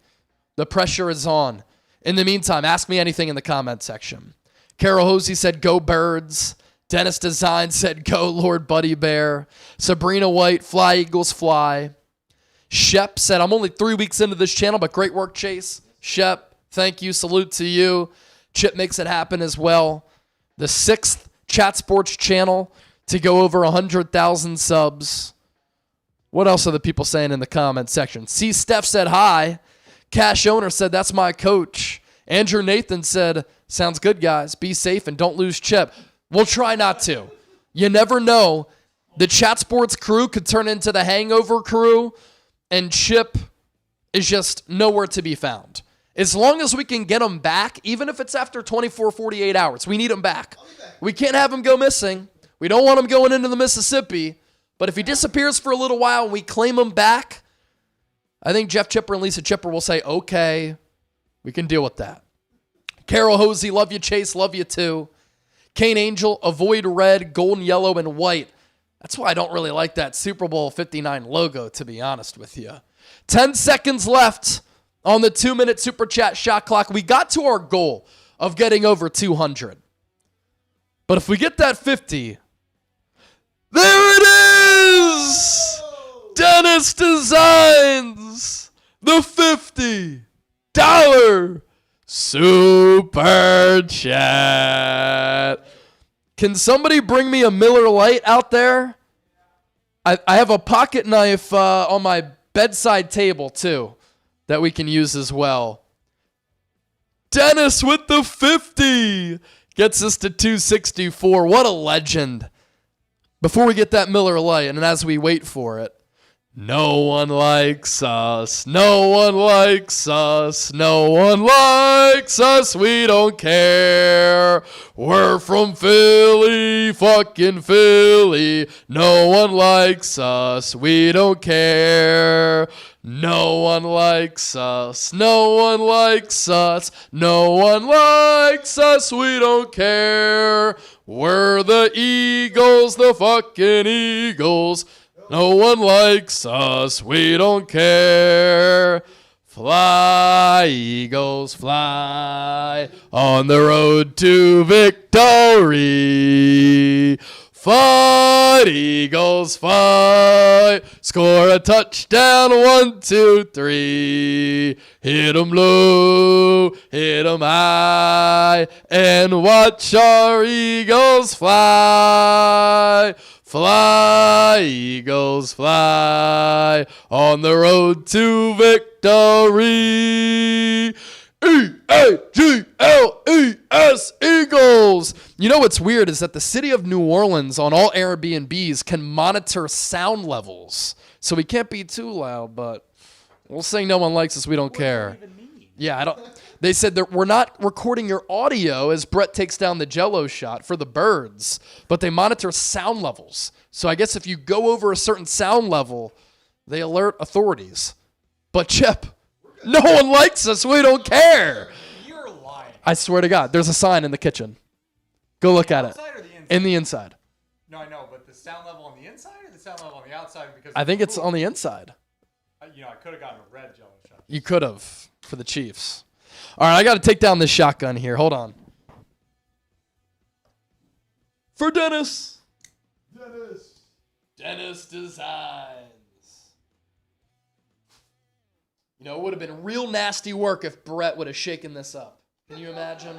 [SPEAKER 1] The pressure is on. In the meantime, ask me anything in the comment section. Carol Hosey said, go Birds. Dennis Design said, go Lord Buddy Bear. Sabrina White, Fly Eagles Fly. Shep said, I'm only 3 weeks into this channel, but great work, Chase. Shep, thank you. Salute to you. Chip makes it happen as well. The 6th Chat Sports channel to go over 100,000 subs. What else are the people saying in the comment section? C. Steph said, hi. Cash Owner said, that's my coach. Andrew Nathan said, sounds good, guys. Be safe and don't lose Chip. We'll try not to. You never know. The Chat Sports crew could turn into the Hangover crew, and Chip is just nowhere to be found. As long as we can get him back, even if it's after 24, 48 hours, we need him back. We can't have him go missing. We don't want him going into the Mississippi. But if he disappears for a little while and we claim him back, I think Jeff Chipper and Lisa Chipper will say, okay, we can deal with that. Carol Hosey, love you, Chase, love you too. Kane Angel, avoid red, golden, yellow, and white. That's why I don't really like that Super Bowl 59 logo, to be honest with you. 10 seconds left on the 2-minute super chat shot clock. We got to our goal of getting over 200. But if we get that 50, there it is! Dennis Designs, the $50 super chat. Can somebody bring me a Miller Lite out there? I have a pocket knife on my bedside table, too, that we can use as well. Dennis with the 50 gets us to 264. What a legend. Before we get that Miller Lite, and as we wait for it, no one likes us, no one likes us, no one likes us, we don't care. We're from Philly, fucking Philly, no one likes us, we don't care. No one likes us, no one likes us, no one likes us, we don't care. We're the Eagles, the fucking Eagles. No one likes us, we don't care. Fly, Eagles, fly on the road to victory. Fight, Eagles, fight. Score a touchdown, 1, 2, 3. Hit 'em low, hit 'em high, and watch our Eagles fly. Fly, Eagles, fly on the road to victory. E-A-G-L-E-S, Eagles. You know what's weird is that the city of New Orleans on all Airbnbs can monitor sound levels. So we can't be too loud, but we'll say no one likes us, we don't care. What does that even mean? Yeah, I don't. They said that we're not recording your audio as Brett takes down the Jello shot for the birds, but they monitor sound levels. So I guess if you go over a certain sound level, they alert authorities. But Chip, no one likes us, we don't care.
[SPEAKER 7] You're lying.
[SPEAKER 1] I swear to God, there's a sign in the kitchen. Go look at it.
[SPEAKER 7] Outside or the inside?
[SPEAKER 1] In the inside.
[SPEAKER 20] No, I know, but the sound level on the inside or the sound level on the outside? Because
[SPEAKER 1] I think it's on the inside.
[SPEAKER 20] I could have gotten a red jello shot.
[SPEAKER 1] You could have for the Chiefs. All right, I got to take down this shotgun here. Hold on. For Dennis. Dennis Designs. You know, it would have been real nasty work if Brett would have shaken this up. Can you imagine?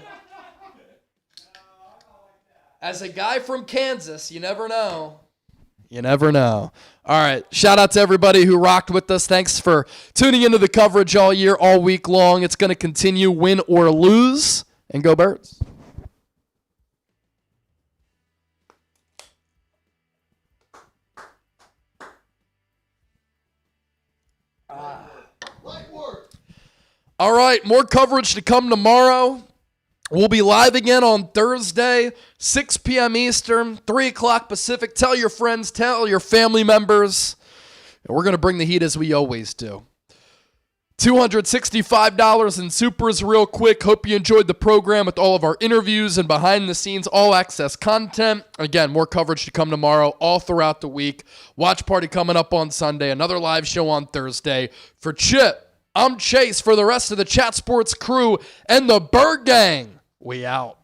[SPEAKER 1] As a guy from Kansas, you never know. You never know. All right. Shout out to everybody who rocked with us. Thanks for tuning into the coverage all year, all week long. It's going to continue, win or lose. And go Birds. All right. More coverage to come tomorrow. We'll be live again on Thursday, 6 p.m. Eastern, 3 o'clock Pacific. Tell your friends, tell your family members. And we're going to bring the heat as we always do. $265 in supers real quick. Hope you enjoyed the program with all of our interviews and behind-the-scenes all-access content. Again, more coverage to come tomorrow, all throughout the week. Watch party coming up on Sunday. Another live show on Thursday. For Chip, I'm Chase. For the rest of the Chat Sports crew and the Bird Gang, we out.